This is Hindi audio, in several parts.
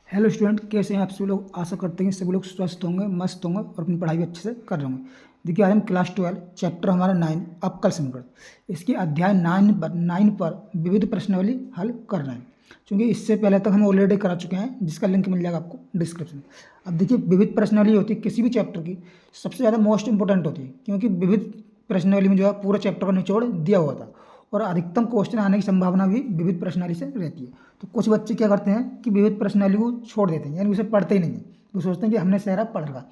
हेलो स्टूडेंट, कैसे हैं आप सभी लोग। आशा करते हैं सभी लोग स्वस्थ होंगे, मस्त होंगे और अपनी पढ़ाई भी अच्छे से कर रहे होंगे। देखिए, आज हम क्लास 12 चैप्टर हमारा 9 अवकल समीकरण, इसके अध्याय 9 पर विविध प्रश्नावली हल कर रहे हैं। क्योंकि इससे पहले तक हम ऑलरेडी करा चुके हैं, जिसका लिंक मिल जाएगा आपको डिस्क्रिप्शन में। अब देखिए, विविध प्रश्नावली होती है किसी भी चैप्टर की सबसे ज़्यादा मोस्ट इंपॉर्टेंट होती है, क्योंकि विविध प्रश्नावली में जो है पूरा चैप्टर का निचोड़ दिया हुआ था और अधिकतम क्वेश्चन आने की संभावना भी विविध प्रश्नावली से रहती है। तो कुछ बच्चे क्या करते हैं कि विविध प्रश्नावली को छोड़ देते हैं, यानी उसे पढ़ते ही नहीं है। वो सोचते हैं कि हमने सारा पढ़ रखा,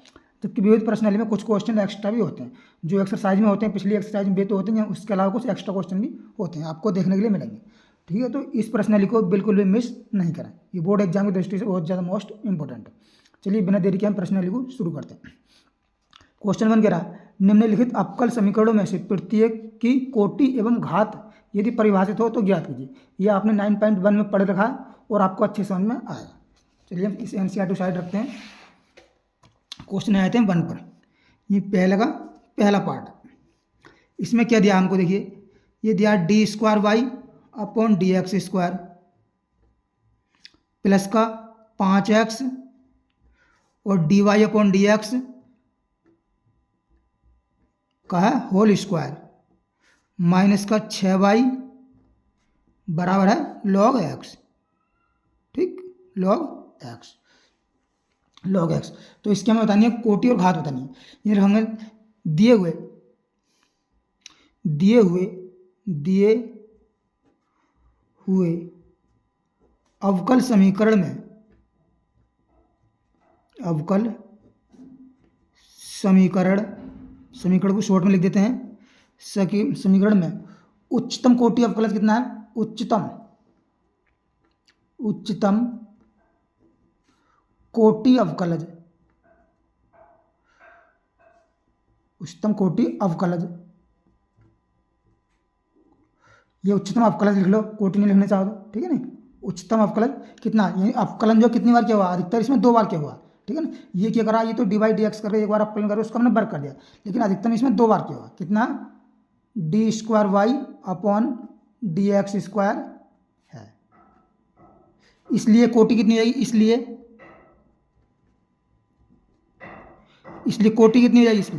जबकि विविध प्रश्नावली में कुछ क्वेश्चन एक्स्ट्रा भी होते हैं, जो एक्सरसाइज में होते हैं, पिछली एक्सरसाइज में भी तो होते हैं, उसके अलावा कुछ एक्स्ट्रा क्वेश्चन भी होते हैं, आपको देखने के लिए मिलेंगे। ठीक है, तो इस प्रश्नावली को बिल्कुल भी मिस नहीं करें, ये बोर्ड एग्जाम की दृष्टि से बहुत ज़्यादा मोस्ट इंपॉर्टेंट है। चलिए बिना देरी के हम प्रश्नावली को शुरू करते हैं। क्वेश्चन 1 कह रहा है, निम्नलिखित अवकल समीकरणों में से प्रत्येक की कोटि एवं घात यदि परिभाषित हो तो ज्ञात कीजिए। ये आपने 9.1 में पढ़ रखा है और आपको अच्छे समझ में आएगा। चलिए हम इस एनसीईआरटी साइड रखते हैं, क्वेश्चन आए थे 1 पर। ये पहला पार्ट। इसमें क्या दिया हमको, देखिए ये दिया d² अपॉन dx² प्लस का 5x और dy अपॉन dx का है होल स्क्वायर माइनस का 6y बराबर है log x। ठीक, log x। तो इसके हमें बतानी है कोटि और घात बतानी है। ये हमें दिए हुए अवकल समीकरण को शॉर्ट में लिख देते हैं। समीकरण में उच्चतम कोटि अवकलज कितना है, उच्चतम कोटि अवकलज, ये उच्चतम अवकलज लिख लो, कोटि नहीं लिखना चाहो तो, ठीक है ना। उच्चतम अवकलज कितना, यानी अवकलन जो कितनी बार क्या हुआ, अधिकतर इसमें 2 बार क्या हुआ, ठीक है ना। ये क्या करा, ये तो dy/dx करके एक बार अवकलन करो, उसको हमने वर्ग कर दिया, लेकिन अधिकतम इसमें 2 बार क्या हुआ, कितना, d² अपॉन dx² है। इसलिए कोटि कितनी आएगी, इसलिए कोटि कितनी हो जाएगी इसकी,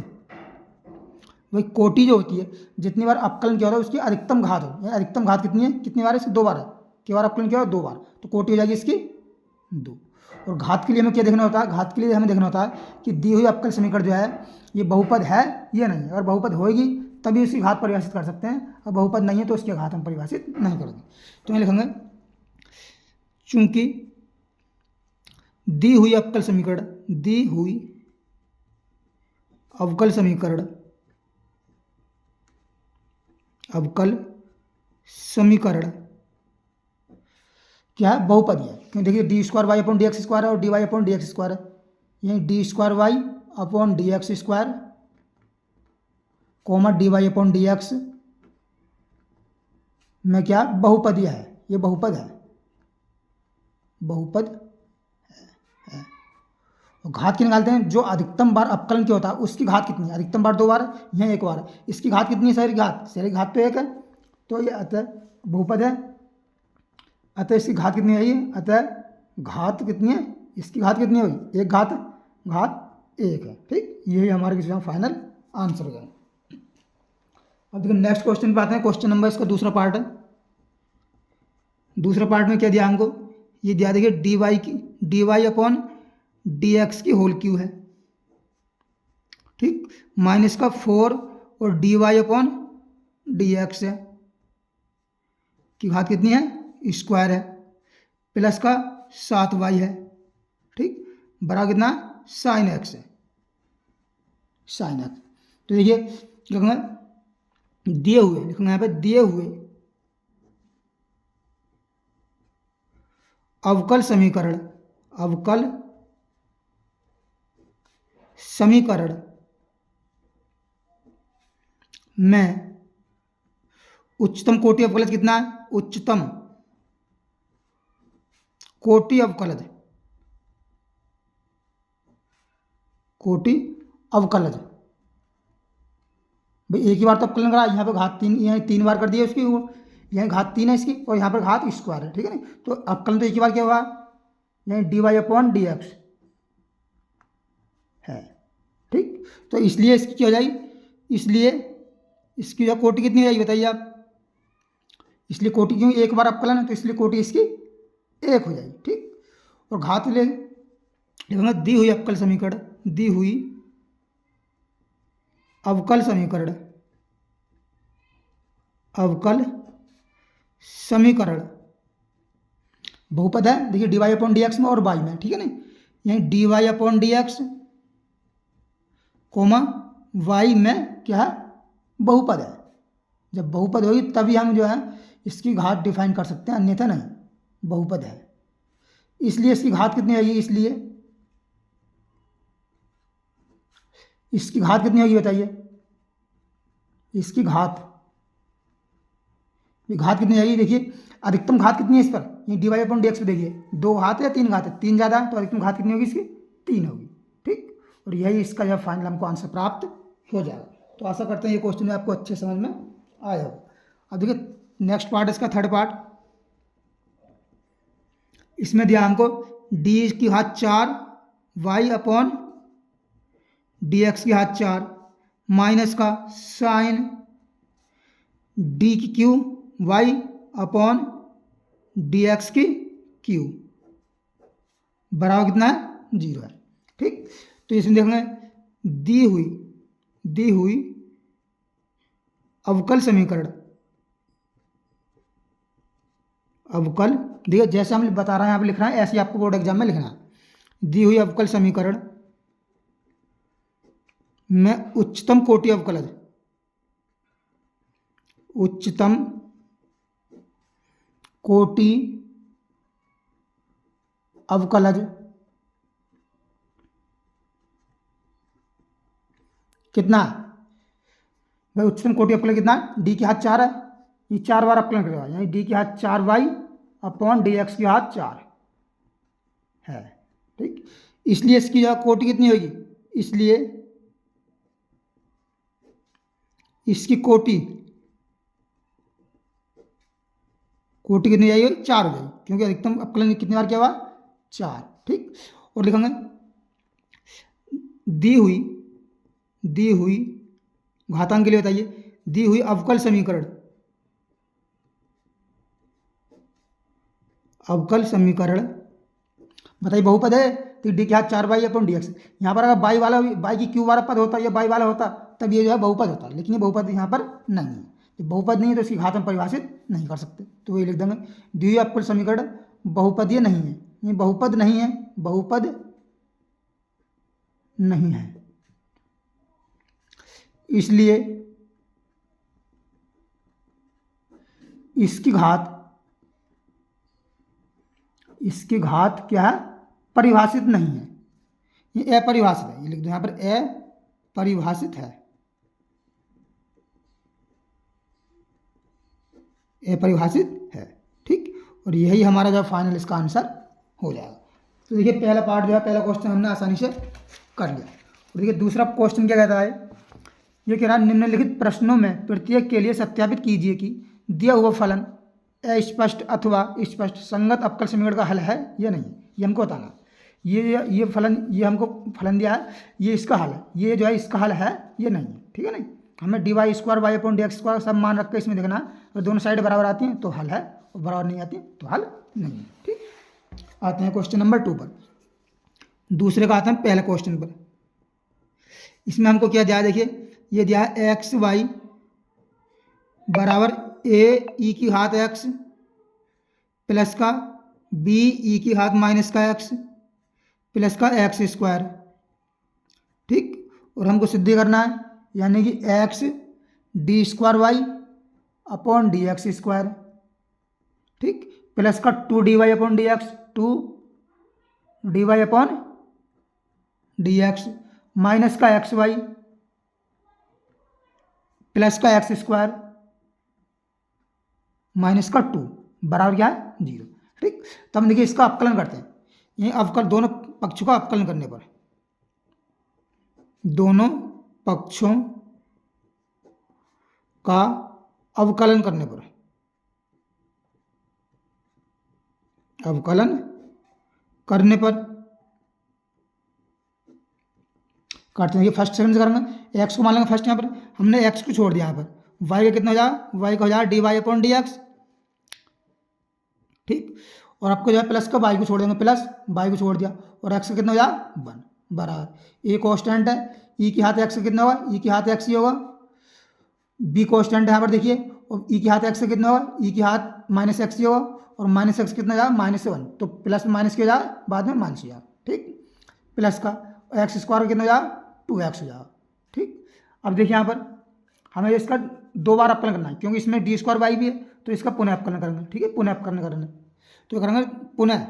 वही कोटि जो होती है जितनी बार अवकलन किया होता है उसकी अधिकतम घात हो। अधिकतम घात कितनी है, कितनी बार है, इसकी 2 बार है। क्या बार अवकलन किया हो, 2 बार, तो कोटि हो जाएगी इसकी 2। और घात के लिए हमें क्या देखना होता है, घात के लिए हमें देखना होता है कि दी हुई अवकल समीकरण जो है ये बहुपद है या नहीं है। अगर बहुपद होगी तभी उसकी घात परिभाषित कर सकते हैं, और बहुपद नहीं है तो उसकी घात हम परिभाषित नहीं करेंगे। तो मैं लिखेंगे, चूंकि दी हुई अवकल समीकरण क्या है, बहुपदी है। क्योंकि देखिए d² अपॉन dx² है और dy अपॉन dx² है, यही d² upon dx² comma dy upon dx में क्या बहुपदी है, ये बहुपद है। और घात की निकालते हैं, जो अधिकतम बार अवकलन क्या होता है उसकी घात कितनी है, अधिकतम बार 2 बार, यहाँ 1 बार, इसकी घात कितनी है, सारी घात तो 1 है, तो ये अतः बहुपद है। अतः इसकी घात कितनी है, ये अतः घात कितनी है, इसकी घात कितनी है, भाई 1 घात 1 है। ठीक, यही हमारे किसी फाइनल आंसर हो गया। अब देखो नेक्स्ट क्वेश्चन पे आते हैं। क्वेश्चन नंबर इसका दूसरा पार्ट है। दूसरा पार्ट में क्या दिया हमको, ये दिया देखिए dy अपॉन dx की होल क्यू है, ठीक, माइनस का 4 और dy अपॉन dx है, की घात कितनी है, स्क्वायर है, प्लस का 7y है, ठीक, बराबर कितना, साइन x है, तो देखिए लिखूंगा दिए हुए, लिखूंगा यहाँ पे दिए हुए अवकल समीकरण में उच्चतम कोटि अवकलज कितना है, उच्चतम कोटि अवकलज भाई एक ही बार तो अवकलन करा, यहाँ पे घात 3, यहाँ 3 बार कर दिया उसकी, यहाँ घात 3 है इसकी और यहाँ पर घात स्क्वायर है, ठीक है ना। तो अवकलन तो एक ही बार क्या हुआ, यानी dy/dx है। ठीक, तो इसलिए इसकी क्या हो जाएगी, इसलिए इसकी जो कोटि कितनी हो जाएगी बताइए आप, इसलिए कोटि क्यों, एक बार अवकलन है तो इसलिए कोटि इसकी एक हो जाएगी। ठीक, और घात ले लिखूंगा दी हुई अवकल समीकरण, दी हुई अवकल समीकरण, अवकल समीकरण बहुपद है, देखिए dy/dx में और y में, ठीक है ना, यही dy/dx कोमा y में क्या है, बहुपद है। जब बहुपद होगी तभी हम जो है इसकी घात डिफाइन कर सकते हैं, अन्यथा नहीं, बहुपद है इसलिए इसकी घात कितनी आएगी, इसलिए इसकी घात कितनी होगी बताइए, इसकी घात, ये घात कितनी आएगी, देखिए अधिकतम घात कितनी है इस पर, ये dy/dx पे देखिए, 2 घात है या 3 घात है, 3 ज़्यादा है तो अधिकतम घात कितनी होगी इसकी, 3 होगी। ठीक, और यही इसका जो फाइनल हमको आंसर प्राप्त हो जाएगा। तो आशा करते हैं ये क्वेश्चन आपको अच्छे समझ में आया होगा। अब देखिए नेक्स्ट पार्ट, इसका थर्ड पार्ट, इसमें दिया हमको d⁴ y/dx⁴ माइनस का साइन d⁴ बराबर कितना है, 0 है। ठीक, तो इसमें देखेंगे दी हुई अवकल समीकरण, अवकल, देखिए जैसे हम बता रहे हैं, आप लिख रहे हैं ऐसे ही आपको बोर्ड एग्जाम में लिखना है। दी हुई अवकल समीकरण में उच्चतम कोटि अवकलज, उच्चतम कोटि अवकलज कितना, भाई उच्चतम कोटि अवकलज कितना, d⁴ है, ये 4 बार अवकलन करेगा, यानी d⁴y/dx⁴ है। ठीक, इसलिए इसकी जो कोटि कितनी होगी, इसलिए इसकी कोटि कितनी जाएगी, 4 हो जाएगी, क्योंकि अधिकतम अवकलन कितनी बार किया हुआ, 4। ठीक, और लिखेंगे दी हुई घातांक के लिए बताइए, दी हुई अवकल समीकरण, अवकल समीकरण बताइए बहुपद है तो d⁴y/dx, यहाँ पर अगर बाई वाला, बाई की क्यू वाला पद होता या बाई वाला होता तब ये जो है बहुपद होता, लेकिन ये बहुपद यहाँ पर नहीं है, तो बहुपद नहीं है तो इसकी घात हम परिभाषित नहीं कर सकते, तो ये लिख देंगे दी हुई अवकल समीकरण बहुपदीय नहीं है, ये बहुपद नहीं है, बहुपद नहीं है, इसलिए इसकी घात क्या है, परिभाषित नहीं है, ये अपरिभाषित है, ये लिख दो यहाँ पर अपरिभाषित है, अपरिभाषित है। ठीक, और यही हमारा जो फाइनल इसका आंसर हो जाएगा। तो देखिए पहला पार्ट जो है, पहला क्वेश्चन हमने आसानी से कर लिया। और देखिए दूसरा क्वेश्चन क्या कहता है, ये कह रहा है निम्नलिखित प्रश्नों में प्रत्येक के लिए सत्यापित कीजिए कि दिया हुआ फलन अस्पष्ट अथवा स्पष्ट संगत अवकल समीकरण का हल है या नहीं, ये हमको बताना। ये फलन, ये हमको फलन दिया है, ये इसका हल है, ये जो है इसका हल है या नहीं, ठीक है ना। हमें dy² y/dx² सब मान रख के इसमें देखना है, और दोनों साइड बराबर आती हैं तो हल है, और बराबर नहीं आती तो हल नहीं है। ठीक, आते हैं क्वेश्चन नंबर 2 पर, दूसरे का आते हैं पहले क्वेश्चन पर। इसमें हमको क्या दिया है, देखिए ये दिया है xy बराबर a⁴x प्लस का b⁴ प्लस का x²। ठीक, और हमको सिद्ध करना है, यानी कि x d²y/dx², ठीक, प्लस का 2dy/dx, 2dy/dx माइनस का xy प्लस का x² माइनस का 2 बराबर क्या है, 0। ठीक, तो हम देखिए इसका अवकलन करते हैं, ये अवकल दोनों पक्षों का अवकलन करने पर, दोनों पक्षों का अवकलन करने पर, अवकलन करने पर करते हैं, ये फर्स्ट सेकंड से करेंगे। एक्स को मान लेंगे फर्स्ट, यहाँ पर हमने एक्स को छोड़ दिया, यहाँ पर वाई का कितना हो जाएगा, वाई का हो जाएगा D Y upon D X, ठीक। और आपको जो है प्लस का वाई को छोड़ देंगे, प्लस वाई को छोड़ दिया, और एक्स का कितना हो जाएगा 1 बराबर ए कॉन्स्टेंट है, ई की हाथ एक्स का कितना होगा, ई की हाथ एक्स ही होगा, बी कॉन्स्टेंट है यहाँ पर देखिए, और ई की हाथ एक्स का कितना होगा, ई की हाथ माइनस एक्स ही होगा, और माइनस एक्स कितना जाएगा -1, तो प्लस में माइनस क्या जाएगा, बाद में माइनस हो जाएगा, ठीक। प्लस का एक्स स्क्वायर कितना हो जाएगा 2x हो जाएगा, ठीक। अब देखिए यहाँ पर हमें इसका 2 बार अवकलन करना है, क्योंकि इसमें डी स्क्वायर वाई भी है, तो इसका पुनः अवकलन करेंगे, ठीक है, पुनः अवकलन करेंगे, तो करेंगे पुनः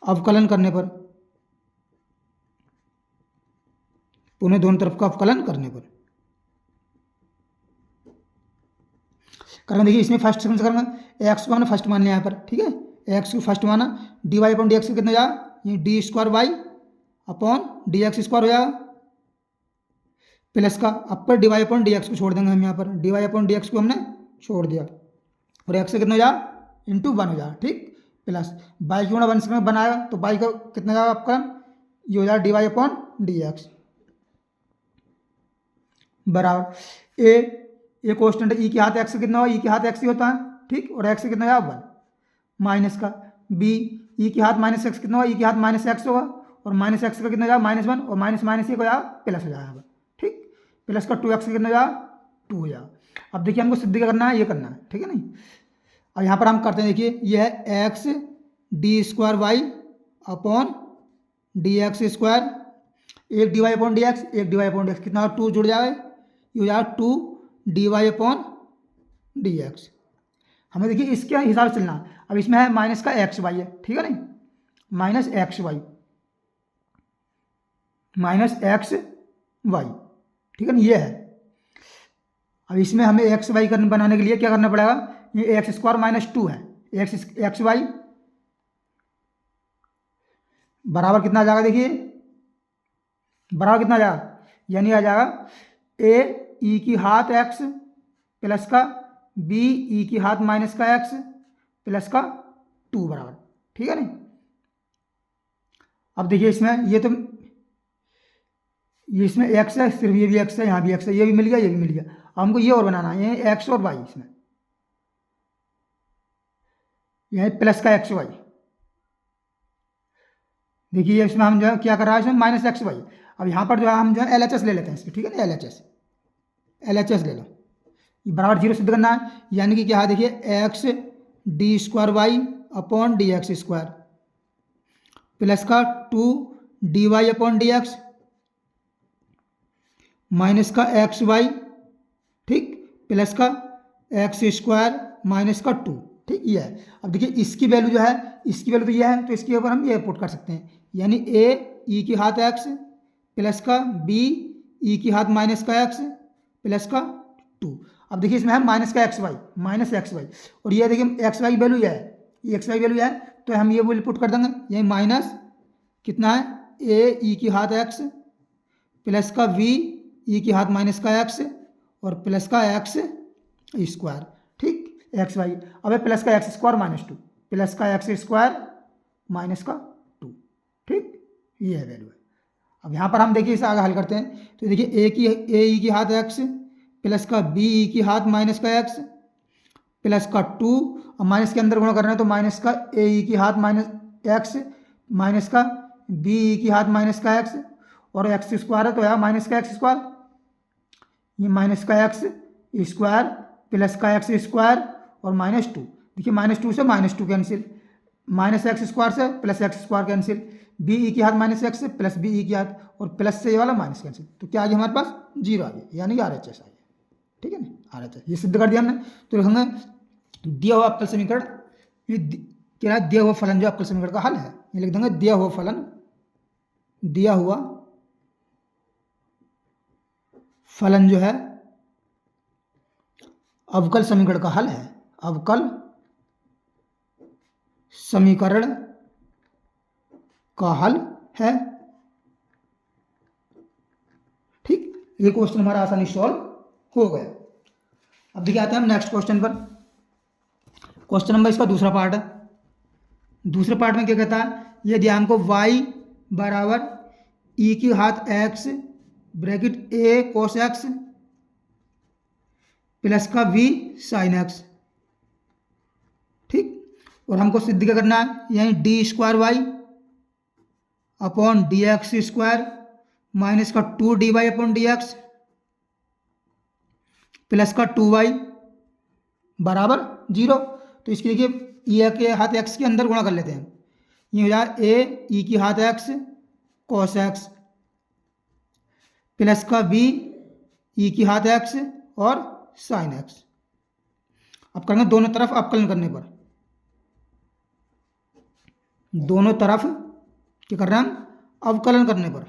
अवकलन करने पर, पुनः दोनों तरफ का अवकलन करने पर करेंगे। देखिए इसमें फर्स्ट सेकंड से करेंगे, एक्स को हमने फर्स्ट मान लिया यहाँ पर, ठीक है, एक्स को फर्स्ट माना, D Y upon D X कितना जाएगा, ये D square Y upon D X square हो जाएगा, प्लस का upper D Y upon D X को छोड़ देंगे हम यहाँ पर, D Y upon D X को हमने छोड़ दिया, और एक्स से कितना हो जाएगा इंटू 1 हो जाएगा, ठीक। प्लस बाई क्यों ना 1 से बनाएगा, तो बाई का कितना जाएगा आपका, ये हो जाएगा D Y upon D X बराबर ए कॉन्स्टेंट है, ई के हाथ एक्स कितना होगा, ई के हाथ एक्स ही होता है, ठीक, और एक्स कितना जाएगा 1 माइनस का बी ई के हाथ माइनस एक्स कितना होगा, ई के हाथ माइनस एक्स होगा, और माइनस एक्स का कितना जाएगा -1, और माइनस माइनस ये हो जाएगा प्लस हो जाएगा, ठीक। प्लस का 2x का कितना जाएगा 2 हो जाएगा। अब देखिए हमको सिद्ध करना है, ये करना है, ठीक है नहीं। अब यहाँ पर हम करते हैं, देखिए ये है X D square Y upon D X square, एक D Y upon D X, एक D Y upon D X, कितना 2 जुड़ जाएगा, ये हो जाएगा 2 D Y upon D X. हमें देखिए इसके हिसाब से चलना, अब इसमें है माइनस का एक्स वाई है, ठीक है नहीं, minus X Y, minus X Y, ठीक है ना, ये है। अब इसमें हमें एक्स वाई बनाने के लिए क्या करना पड़ेगा, ये एक्स स्क्वायर -2 है, एक्स वाई बराबर कितना आ जाएगा, देखिए बराबर कितना आ जाएगा, यानी आ जाएगा ए ई की हाथ एक्स प्लस का बी ई की हाथ माइनस का एक्स प्लस का 2 बराबर, ठीक है नहीं। अब देखिए इसमें ये तो ये इसमें एक्स है, सिर्फ ये भी एक्स है, यहाँ भी एक्स है, ये भी मिल गया, ये भी मिल गया। अब हमको ये और बनाना है, ये एक्स और वाई, इसमें यह प्लस का एक्स वाई, देखिए इसमें हम जो है क्या कर रहा है, इसमें माइनस एक्स वाई। अब यहाँ पर जो है हम जो है LHS ले लेते हैं इसके, ठीक है ना, LHS ले लो, ये बराबर 0 सिद्ध करना है, यानी कि क्या है, देखिए X D square Y upon D X square plus का 2 D Y upon D X minus का एक्स वाई, ठीक, प्लस का एक्स स्क्वायर माइनस का 2, ठीक, ये है। अब देखिए इसकी वैल्यू जो है, इसकी वैल्यू तो ये है, तो इसके ऊपर हम ये पुट कर सकते हैं, यानी ए ई की हाथ एक्स प्लस का बी ई की हाथ माइनस का एक्स प्लस का 2। अब देखिए इसमें है माइनस का एक्स वाई, और ये देखिए एक्स वाई वैल्यू है, ये एक्स वाई वैल्यू है, तो हम ये वैल्यू पुट कर देंगे, ये माइनस कितना है, ए ई की हाथ एक्स प्लस का वी ई की हाथ माइनस का एक्स और प्लस का एक्स स्क्वायर, ठीक, एक्स वाई। अब है प्लस का एक्स स्क्वायर -2, प्लस का एक्स स्क्वायर माइनस का 2, ठीक, ये है वैल्यू है। अब यहाँ पर हम देखिए इसे आगे हल करते हैं, तो देखिए ए ई की हाथ एक्स प्लस का बी ई की हाथ माइनस का एक्स प्लस का 2, और माइनस के अंदर गुणा कर रहे हैं, तो माइनस का ए ई की हाथ माइनस एक्स माइनस का बी ई की हाथ माइनस का एक्स, और एक्स स्क्वायर है तो यहाँ माइनस का एक्स स्क्वायर, ये माइनस का एक्स स्क्वायर प्लस का एक्स स्क्वायर और -2, देखिए -2 से -2 कैंसिल, माइनस एक्स स्क्वायर से plus X square cancel, B E की हाथ minus X plus B E की हाथ, और प्लस से ये वाला माइनस कैंसिल, तो क्या आ गया हमारे पास 0 आ गया, यानी कि RHS आ गया, ठीक है ना, RHS ये सिद्ध कर दिया हमने। तो हमें दिया हुआ अवकल समीकरण, ये क्या है, दिया हुआ फलन जो अवकल समीकरण का हल है, ये लिख देंगे दिया हुआ फलन, दिया हुआ फलन जो है अवकल समीकरण का हल है, अवकल समीकरण का हल है, ठीक। ये क्वेश्चन हमारा आसानी सॉल्व हो गया। अब देखिए आते हैं हम नेक्स्ट क्वेश्चन पर, क्वेश्चन नंबर इसका दूसरा पार्ट है, दूसरे पार्ट में क्या कहता है, ये ध्यान को y बराबर ई की घात x bracket a cos x plus का v sin x। ठीक, और हमको सिद्ध क्या करना है, यानी D square Y upon D X square minus का 2dy upon D X plus का 2y बराबर 0। तो इसके देखिए e के हाथ x के अंदर गुणा कर लेते हैं, ये हो जाए a e की हाथ x cos x प्लस का b e की हाथ x और sin x। अब करेंगे दोनों तरफ अवकलन करने पर, दोनों तरफ क्या कर रहे हैं हम, अवकलन करने पर,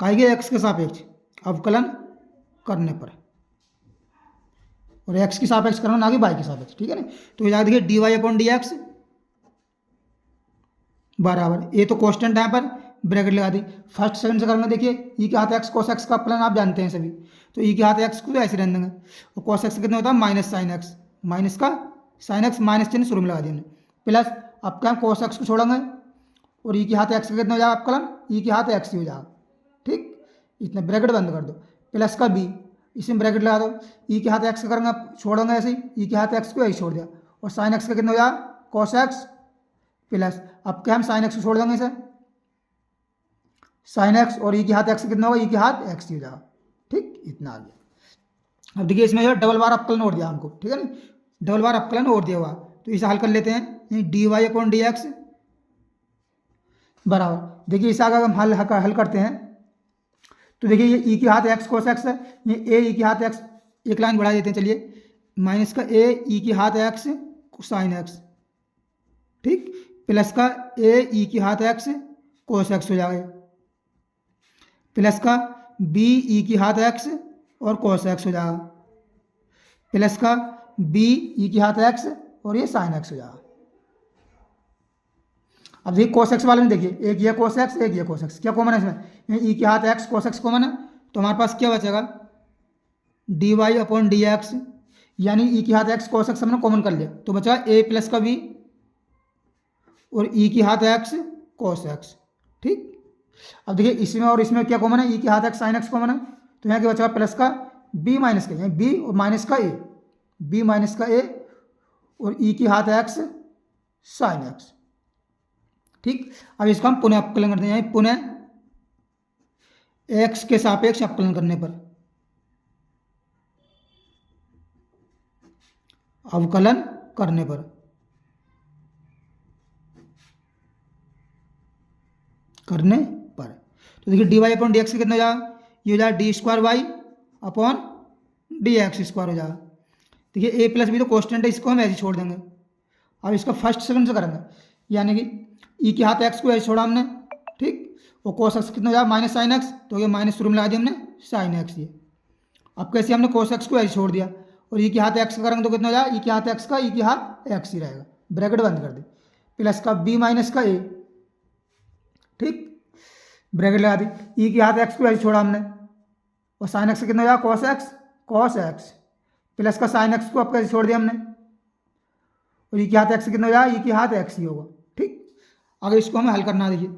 काहे x के सापेक्ष अवकलन करने पर, और x के सापेक्ष करना ना कि y के सापेक्ष। ठीक है ना, तो याद रखिए dy अपॉन डी एक्स बराबर, ये तो कॉन्स्टेंट है, पर ब्रैकेट लगा दी। फर्स्ट सेकंड से करेंगे, देखिए ई के हाथ एक्स cos x का प्लान आप जानते हैं सभी, तो ई के हाथ एक्स को ऐसे रहने देंगे, और cos x कितना होता है माइनस साइन एक्स, माइनस का साइन एक्स, माइनस चिन्ह शुरू में लगा दिया प्लस। अब क्या हम cos x को छोड़ेंगे और ई के हाथ एक्स का कितना हो जाएगा अवकलन, ई के हाथ एक्स ही हो जाएगा। ठीक, इतना ब्रैकेट बंद कर दो, प्लस का बी इसमें ब्रैकेट लगा दो, ई के हाथ एक्स का करेंगे छोड़ेंगे ऐसे ही, ई के हाथ एक्स को ऐसे छोड़ दिया, और साइन एक्स का कितना हो जाएगा cos x प्लस। अब क्या हम साइन एक्स को छोड़ देंगे इसे, साइन एक्स, और ई के हाथ एक्स कितना होगा, ई के हाथ एक्स ही हो जाएगा। ठीक, इतना आ गया। अब देखिए इसमें जो डबल बार अवकलन और दिया हमको, ठीक है ना, डबल बार अवकलन और दिया हुआ, तो इसे हल कर लेते हैं, D Y upon D X बराबर, देखिए इसे अगर हम हल करते हैं तो देखिए ये ई के हाथ एक्स cos x है, ये ए ई के हाथ एक्स, एक लाइन बढ़ा देते हैं चलिए, माइनस का ए ई के हाथ एक्स साइन एक्स, ठीक, प्लस का ए ई के हाथ एक्स cos x हो जाएगा, प्लस का बी ई की हाथ एक्स और cos x हो जाएगा, प्लस का बी ई की हाथ एक्स और ये साइन एक्स हो जाएगा। अब देखिए cos x वाले में देखिए, एक ये cos x एक ये cos x, क्या कॉमन है इसमें, ई की हाथ एक्स cos x कॉमन है, तो हमारे पास क्या बचेगा D Y upon D X, यानी ई की हाथ एक्स cos x हमने कॉमन कर लिया, तो बचा ए प्लस का बी और ई की हाथ एक्स cos x। ठीक, अब देखिए इसमें और इसमें क्या कॉमन है, ई की हाथ एक्स साइन एक्स कॉमन है, तो यहाँ क्या बचा प्लस का बी माइनस का, यानी बी और माइनस का ए, बी माइनस का ए और ई की हाथ एक्स साइन एक्स। ठीक, अब इसको हम पुनः अवकलन करते हैं, पुनः एक्स के सापेक्ष अवकलन करने पर, अवकलन करने पर, तो देखिए D Y upon D X कितना हो जाएगा, ये हो जाएगा D square Y upon D X square हो जाएगा। देखिए ए प्लस बी तो कॉन्स्टेंट है, इसको हम ऐसे छोड़ देंगे। अब इसका फर्स्ट सेकंड से करेंगे, यानी कि ई के हाथ एक्स को ऐसे छोड़ा हमने, ठीक, और cos x कितना हो जाएगा माइनस साइन एक्स, तो ये माइनस शुरू में लगा दिया हमने साइन एक्स, ये अब कैसे हमने cos x को ऐसे छोड़ दिया, और ई के हाथ एक्स करेंगे तो कितना हो जाएगा, ई के हाथ एक्स का ई के हाथ एक्स ही रहेगा, ब्रैकेट बंद कर दी, प्लस का बी माइनस का ए, ठीक, ब्रैकेट लगा दी, ई के हाथ एक्स को ऐसे छोड़ा हमने, और साइन एक्स कितना हो जाएगा cos x प्लस का साइन एक्स को अब कैसे छोड़ दिया हमने, और ई के हाथ एक्स कितना हो जाएगा, ई के हाथ एक्स ही होगा। ठीक, अगर इसको हमें हल करना है देखिए,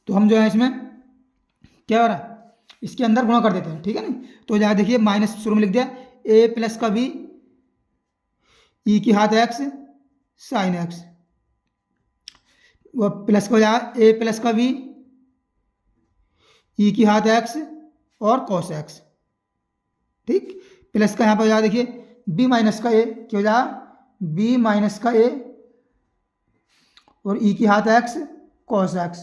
तो हम जो है इसमें क्या हो रहा है, इसके अंदर गुणा कर देते हैं, ठीक है ना, तो जहाँ देखिए माइनस शुरू में लिख दिया, ए प्लस का बी ई की हाथ एक्स साइन एक्स, वो प्लस का हो जाएगा ए प्लस का बी ई की हाथ एक्स और cos x। ठीक, प्लस का यहाँ पर हो जाएगा देखिए बी माइनस का ए, क्या हो जाएगा बी माइनस का ए और ई की हाथ एक्स cos x,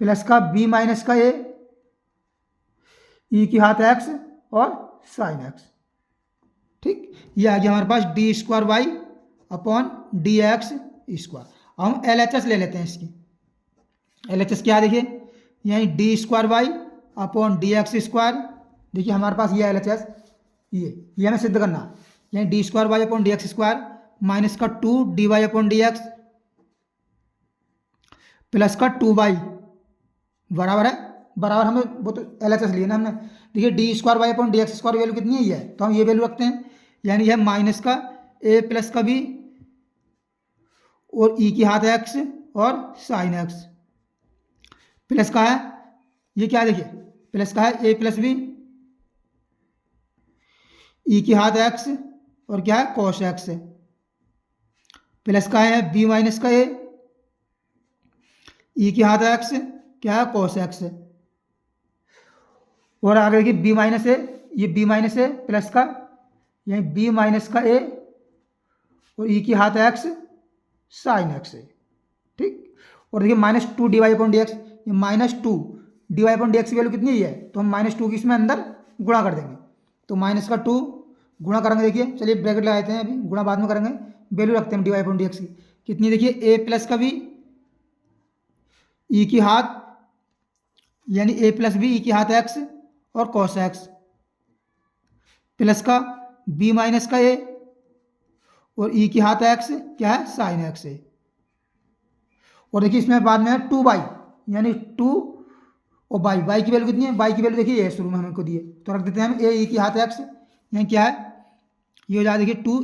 प्लस का बी माइनस का ए ई की हाथ एक्स और साइन एक्स। ठीक, ये आ गया हमारे पास D square Y upon D X square. हम एल एच एस ले लेते हैं इसकी, एल एच एस क्या देखिए, यानी D square Y upon D X square, देखिए हमारे पास ये एल एच एस, ये हमें सिद्ध करना है, यानी D square Y upon D X square minus का 2 D Y upon D X plus का 2 वाई बराबर है, बराबर हमें वो तो एल एच एस लिए ना हमने, देखिए D square Y upon D X square value कितनी है, ये है, तो हम ये वैल्यू रखते हैं, यानी यह माइनस का ए प्लस का बी और ई की घात एक्स और साइन एक्स प्लस का है, ये क्या देखिए प्लस का है ए प्लस बी ई की घात एक्स और क्या है कॉस एक्स है, प्लस का है बी माइनस का ए ई की घात एक्स क्या है कॉस एक्स है, और आगे देखिए बी माइनस ए, ये बी माइनस ए प्लस का यही बी माइनस का ए और ई की घात एक्स साइन एक्स है। ठीक, और देखिए minus two D Y upon D X, ये minus two D Y upon D X की वैल्यू कितनी है, तो हम माइनस टू की इसमें अंदर गुणा कर देंगे, तो माइनस का टू गुणा करेंगे, देखिए चलिए ब्रैकेट लगाते हैं, अभी गुणा बाद में करेंगे, वैल्यू रखते हैं D Y upon D X की कितनी, देखिए ए प्लस का बी ई की घात यानी ए प्लस बी ई की घात एक्स और कॉस एक्स प्लस का बी माइनस का ए और ई की घात एक्स क्या है साइन एक्स है, और देखिए इसमें बाद में है टू बाई यानी टू और बाई, बाई की वैल्यू कितनी है, बाई की वैल्यू देखिए ये शुरू में हमको दिए तो रख देते हैं हम ए ई की घात एक्स, यहाँ क्या है ये हो जाए देखिए टू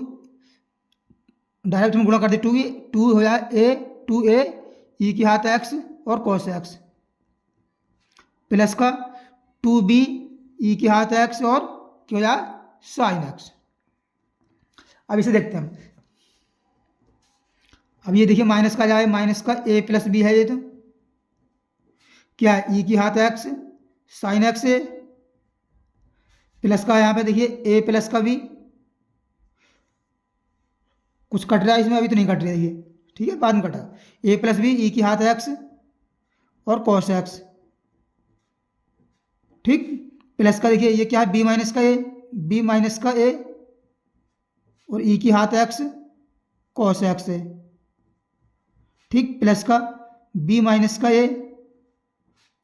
डायरेक्ट में गुणा कर दे टू हो जाए ए टू ए ई की घात एक्स और कॉस एक्स प्लस का टू बी ई की घात एक्स और क्या हो जाए साइन एक्स। अब इसे देखते हैं हम, अब ये देखिए माइनस का जाए माइनस का ए प्लस बी है, ये तो क्या है ई की घात एक्स साइन एक्स है प्लस का यहाँ पे देखिए ए प्लस का बी, कुछ कट रहा है इसमें, अभी तो नहीं कट रहा है ये, ठीक है बाद में कटा, ए प्लस बी ई की घात एक्स और कॉस एक्स, ठीक प्लस का देखिए ये क्या है बी माइनस का ए, बी माइनस का ए और ई की घात एक्स कॉस एक्स है, ठीक प्लस का बी माइनस का ए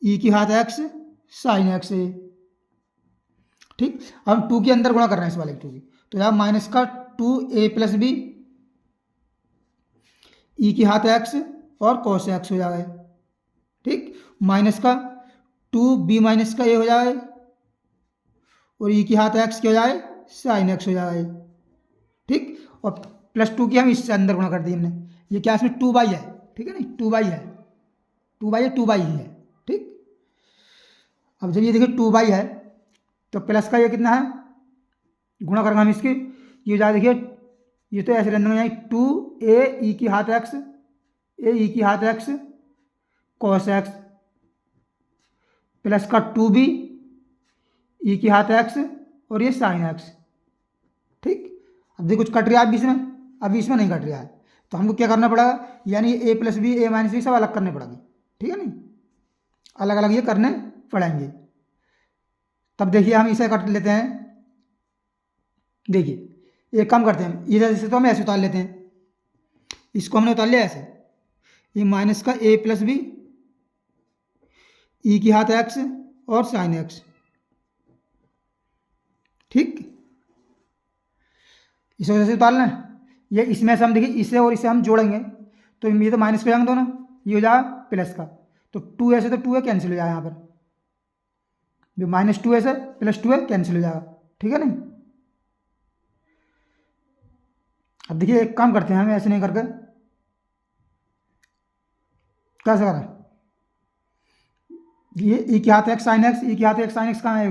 ई की घात एक्स साइन एक्स है। ठीक, अब टू के अंदर गुणा कर रहे हैं इस वाले टू की, तो यहाँ माइनस का two A plus B E की घात एक्स और कॉस एक्स हो जाए, ठीक माइनस का टू बी माइनस का ए हो जाए और ई की घात एक्स क्या हो जाए साइन एक्स हो जाए, ठीक और प्लस टू की हम इससे अंदर गुणा कर दिए हमने, ये क्या इसमें टू बाई है, ठीक है नहीं टू बाई है, टू बाई है टू बाई ही है, ठीक। अब जब ये देखिए टू बाई है तो प्लस का ये कितना है गुणा करेंगे हम इसके, ये जाए देखिए ये तो ऐसे रहने यहाँ टू ए ई की घात एक्स ए ई की घात एक्स कॉस एक्स प्लस का टू बी ई की घात एक्स और ये साइन एक्स, ठीक। अब देखिए कुछ कट रहा है अभी इसमें, अभी इसमें नहीं कट रहा है, तो हमको क्या करना पड़ेगा, यानी ए प्लस बी ए माइनस बी सब अलग करने पड़ेंगे, ठीक है नहीं अलग अलग ये करने पड़ेंगे। तब देखिए हम इसे कट लेते हैं, देखिए एक काम करते हैं इधर से तो हम ऐसे उतार लेते हैं, इसको हमने उतार लिया ऐसे, ये माइनस का ए प्लस बी ई की घात एक्स और साइन एक्स, ठीक इसे वजह से उतार लें, ये इसमें से हम देखिए इसे और इसे हम जोड़ेंगे तो ये तो माइनस हो जाएंगे दोनों, ये हो जाएगा प्लस का, तो टू ऐसे तो टू है कैंसिल हो जाएगा यहाँ पर, जो माइनस टू ऐसे प्लस टू है कैंसिल हो जाएगा, ठीक है नहीं। अब देखिए एक काम करते हैं हम ऐसे नहीं करके कैसे करें, ये ई की घात एक्स साइन एक्स, ई की घात एक्स साइन एक्स कहाँ है,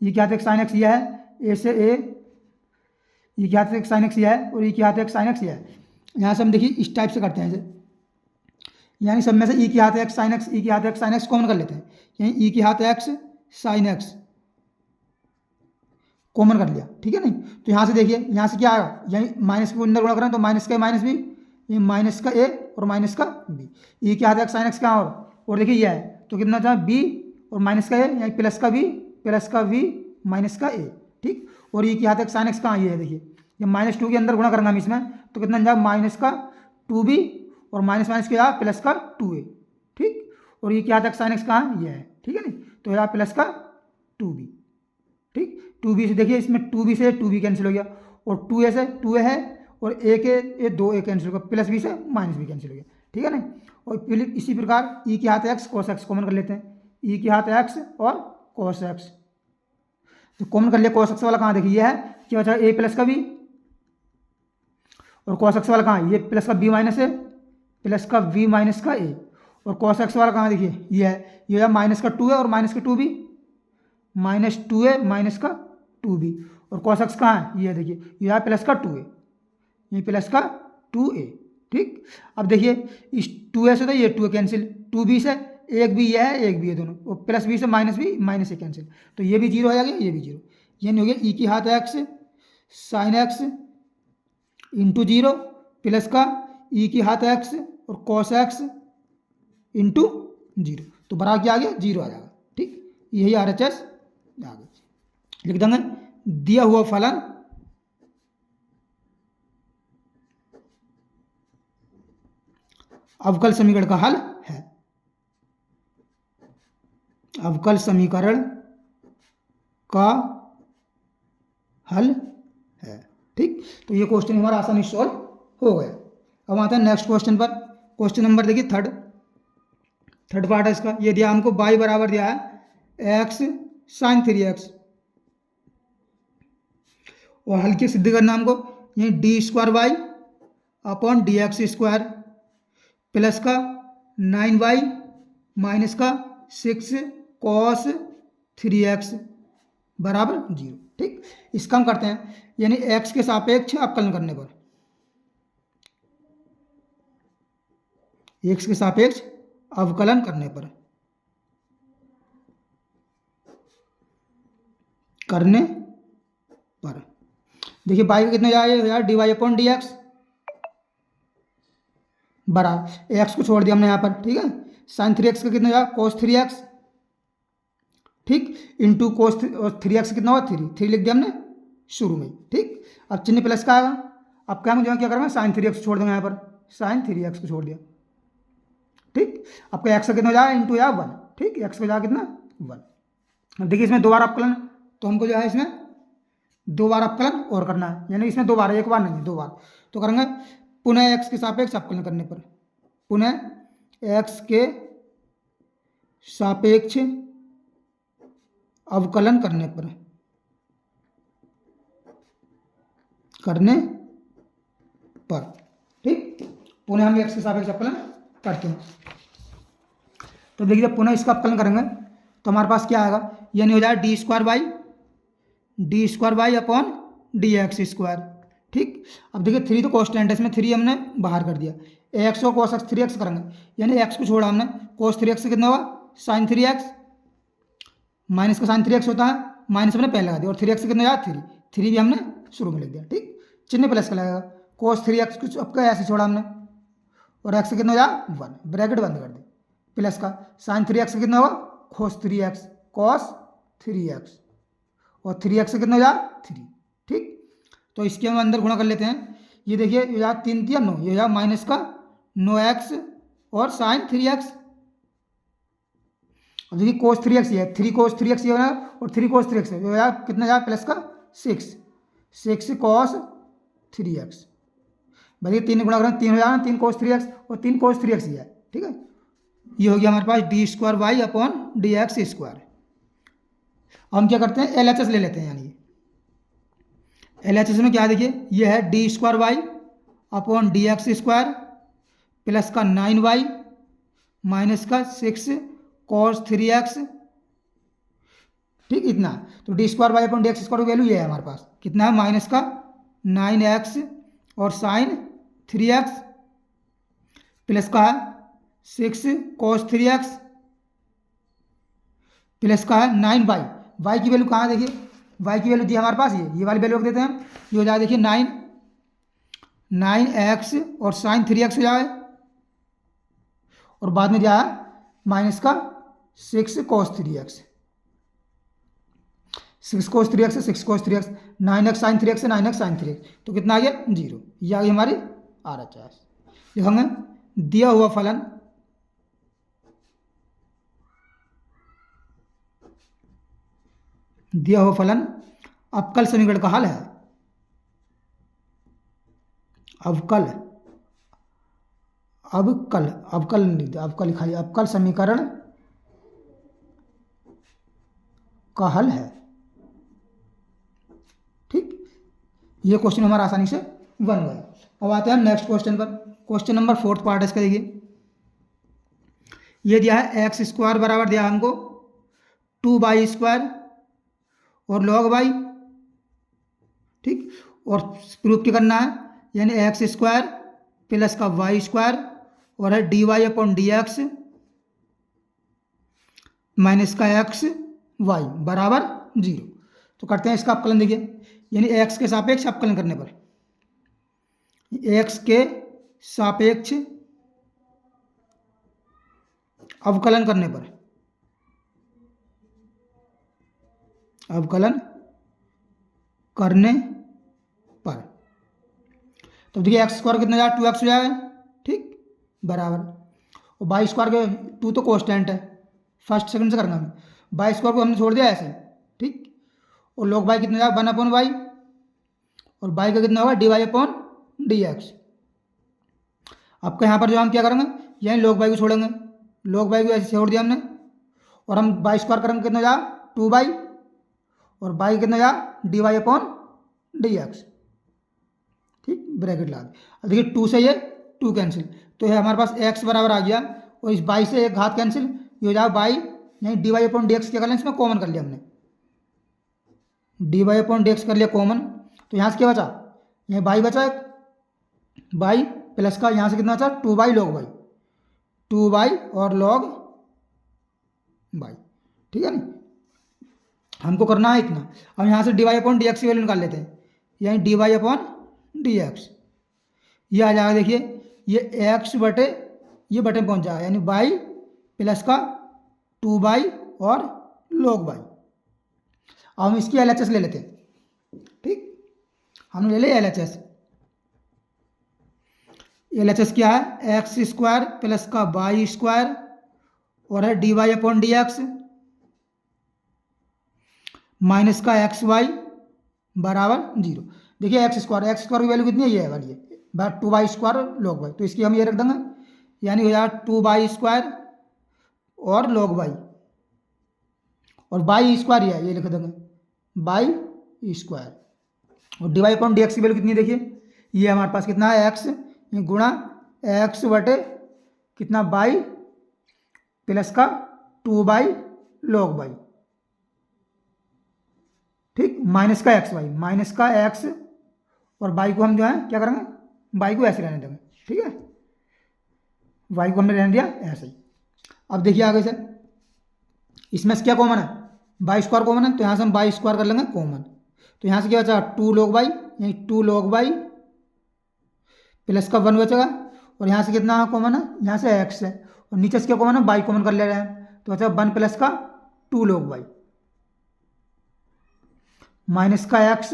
ई की घात एक्स साइन एक्स यह है, ए से ए ई की घात एक्स साइन एक्स यह है और ई की घात एक्स साइन एक्स यह है, यहाँ से हम देखिए इस टाइप से करते हैं ऐसे, यानी सब में से ई की घात एक्स साइन एक्स ई की घात एक्स साइन एक्स कॉमन कर लेते हैं, यानी ई की घात एक्स साइन एक्स कॉमन कर लिया, ठीक है नहीं। तो यहाँ से देखिए यहाँ से क्या आएगा, यानी माइनस को अंदर गुणा करें तो माइनस का माइनस बी, ये माइनस का ए और माइनस का बी, ई की घात एक्स साइन एक्स कहाँ और देखिए ये है तो कितना चाहे बी और माइनस का ए यानी प्लस का वी माइनस का ए, ठीक और ई की घात एक्स साइन एक्स कहाँ ये है, देखिए जब माइनस टू के अंदर गुणा करेंगे हम इसमें तो कितना जाए माइनस का टू बी और माइनस माइनस क्या प्लस का टू ए, ठीक और ई की घात एक्स साइन एक्स कहाँ ये है, ठीक है नहीं तो यहाँ प्लस का टू बी, ठीक टू बी से देखिए इसमें टू बी से टू बी कैंसिल हो गया और टू ए से टू ए है और ए के ये दो ए कैंसिल हो गया, प्लस बी से माइनस बी कैंसिल हो गया, ठीक है ना। और फिर इसी प्रकार ई की घात एक्स कॉस एक्स कॉमन कर लेते हैं, ई की घात एक्स और कॉस एक्स, तो कॉमन कर लिया, कॉस एक्स वाला कहाँ देखिए ये है कि बचा ए प्लस का बी और cos x वाला कहाँ है, ये प्लस का b माइनस ए प्लस का v माइनस का a, और cos x वाला कहाँ देखिए ये है, ये माइनस का 2 है और माइनस का 2b, माइनस 2a माइनस का 2b, और cos x कहाँ है, ये देखिए ये है प्लस का 2a, ये प्लस का 2a। ठीक, अब देखिए इस 2a से तो ये 2a कैंसिल, 2b से एक भी ये है एक भी है दोनों, और प्लस b से माइनस b माइनस ए कैंसिल, तो ये भी जीरो हो जाएगा ये भी जीरो, यानी हो गया ई की घात x sine x into zero plus का ई की घात एक्स और कॉस एक्स इंटू जीरो, तो बराबर क्या आ गया जीरो आ जाएगा। ठीक, यही आर एच एस आ गया। लिख देंगे दिया हुआ फलन अवकल समीकरण का हल है, अवकल समीकरण का हल है। ठीक, तो ये क्वेश्चन हमारा आसानी सॉल्व हो गया। अब आते हैं नेक्स्ट क्वेश्चन पर। क्वेश्चन नंबर देखिए थर्ड पार्ट है इसका। ये दिया हमको y बराबर दिया है एक्स साइन 3x, और हल की सिद्ध करना हमको, ये D square Y upon D X square plus का 9y माइनस का 6 कॉस 3x बराबर 0। ठीक, इसका हम करते हैं, यानी x के सापेक्ष अवकलन करने पर, x के सापेक्ष अवकलन करने पर देखिए y का कितना जाएगा यार, D Y upon D X बराबर एक्स को छोड़ दिया हमने यहाँ पर। ठीक है, साइन 3x का कितना जाएगा कोस 3x, ठीक, इंटू कोस 3x कितना होगा 3 लिख दिया हमने शुरू में। ठीक, अब चिन्ह प्लस का आएगा, अब क्या मुझे क्या करूँगा साइन 3x छोड़ दूंगा यहाँ पर, साइन 3x को छोड़ दिया। ठीक, आपका x का कितना हो जाएगा इंटू या 1, ठीक, x का जाएगा कितना 1। अब देखिए इसमें दो बार अवकलन, तो हमको जो है इसमें दो बार अवकलन और करना है, यानी इसमें दो बार, एक बार नहीं दो बार, तो करेंगे पुनः x के सापेक्ष अवकलन करने पर, पुनः x के सापेक्ष अवकलन करने पर ठीक, पुनः हम x के सापेक्ष अवकलन करते हैं। तो देखिए जब पुनः इसका अवकलन करेंगे तो हमारे पास क्या आएगा, यानी हो जाएगा D square Y upon D X square. ठीक, अब देखिए 3 तो कॉन्स्टेंट है, इसमें 3 हमने बाहर कर दिया, एक्स और कॉस एक्स 3x करेंगे, यानी x को छोड़ा हमने, कॉस 3x से कितना होगा साइन 3x माइनस का साइन 3x होता है, माइनस हमने पहले लगा दिया, और 3x से कितना याद 3 भी हमने शुरू में लिख दिया। ठीक, चिन्ह प्लस का लगेगा, कॉस 3x कुछ आपका ऐसे छोड़ा हमने, और x से कितना हो जाएगा 1, ब्रैकेट बंद कर दे, प्लस का साइन 3x से कितना होगा कॉस 3x, और 3x से कितना हो जाएगा 3। ठीक, तो इसके हम अंदर गुणा कर लेते हैं, ये देखिए ये जाएगा 3 3 9, ये जाएगा माइनस का 9x और साइन 3x। अब देखिए कोस 3x ये है, 3 कोस 3x ये हो जाएगा, और 3 कोस 3x ये हो जाएगा कितना जाएगा प्लस का 6 कॉस 3x। भाई 3 गुणा करें 3 हो जाएगा 3 कोस 3x, और 3 कोस 3x ये है। ठीक है, ये हो गया हमारे पास D square Y upon D X square. हम क्या करते हैं LHS ले लेते हैं, यानी LHS में क्या देखिए ये है D square Y upon D X square plus का 9y माइनस का 6 कॉस 3x। ठीक, इतना, तो D square Y upon D X square की वैल्यू ये है हमारे पास, कितना है माइनस का 9x और साइन 3x प्लस का है 6 कॉस 3x प्लस का है 9y, y की वैल्यू कहाँ है देखिए, y की वैल्यू दी हमारे पास ये वाली वैल्यू रख देते हैं हम, ये हो जाए देखिए 9x और साइन 3x हो जाए, और बाद में जाए माइनस का 6 कॉस 3x, 6 कॉस 3x से 6 cos 3x, 9x sign 3x से 9x साइन 3x, तो कितना आ गया 0, ये आ गई हमारी RHS। लिखेंगे दिया हुआ फलन अवकल समीकरण का हल है, अवकल समीकरण का हल है। ठीक, ये क्वेश्चन हमारा आसानी से 1y। अब आते हैं हम नेक्स्ट क्वेश्चन पर। क्वेश्चन नंबर 4th पार्ट है इसका। देखिए ये दिया है एक्स स्क्वायर बराबर दिया हमको 2y² और log y, ठीक। और प्रूफ क्या करना है, यानी x² प्लस का y² और है dy/dx माइनस का x y बराबर 0। तो करते हैं इसका अवकलन। देखिए यानी x के सापेक्ष अवकलन करने पर, x के सापेक्ष अवकलन करने पर, अवकलन करने पर, तो देखिए x² कितना जाएगा 2x हो जाएगा, ठीक, बराबर। और y² के 2 तो कांस्टेंट है, फर्स्ट सेकंड से करना है। y² को हमने छोड़ दिया ऐसे, ठीक। और log y कितना जाएगा 1/y और y का कितना होगा dy/dx। आपका यहाँ पर जो हम क्या करेंगे, यानी log y को छोड़ेंगे, log y को ऐसे छोड़ दिया हमने और हम y² करेंगे कितना जाएगा 2y और y कितना जाएगा dy/dx, ठीक, ब्रैकेट लगा दे। देखिए 2 से ये 2 कैंसिल, तो ये हमारे पास x बराबर आ गया और इस y से एक घात कैंसिल, ये हो जाएगा y, यानी dy/dx क्या कर लिया इसमें कॉमन कर लिया हमने, dy/dx कर लिया कॉमन। तो यहाँ से क्या बचा, यहाँ y बचा एक, y प्लस का यहाँ से कितना बचा 2y log y, 2y और log y, ठीक है ना। हमको करना है इतना। अब यहाँ से dy/dx की वैल्यू निकाल लेते हैं, यानी dy/dx ये आ जाएगा। देखिए ये x बटे ये बटे पहुँच जाएगा, यानी y प्लस का 2y और log y। अब हम इसकी LHS ले लेते हैं, ठीक, हमने ले लिया LHS। LHS क्या है, x² प्लस का y² और है dy/dx माइनस का xy बराबर 0। देखिए x² की वैल्यू कितनी है, ये वाली है 2y² log y, तो इसकी हम ये रख देंगे, यानी हो जाएगा 2y² और log y और y² ये लिख देंगे y² और dy/dx की वैल्यू कितनी है, देखिए ये हमारे पास कितना है x गुणा x बटे कितना y प्लस का 2y log y, ठीक, माइनस का xy, माइनस का x और y को हम जो है क्या करेंगे, y को ऐसे रहने देंगे, ठीक है, y को हमने रहने दिया ऐसे ही। अब देखिए आगे से इसमें से क्या कॉमन है, y² कॉमन है, तो यहाँ से हम y² कर लेंगे कॉमन। तो यहाँ से क्या बचा 2 log y, यानी 2 log y प्लस का 1 बचेगा और यहाँ से कितना कॉमन है, यहाँ से x है और नीचे से क्या कॉमन है y कॉमन कर ले रहे हैं, तो बचा 1 प्लस का 2 log y माइनस का x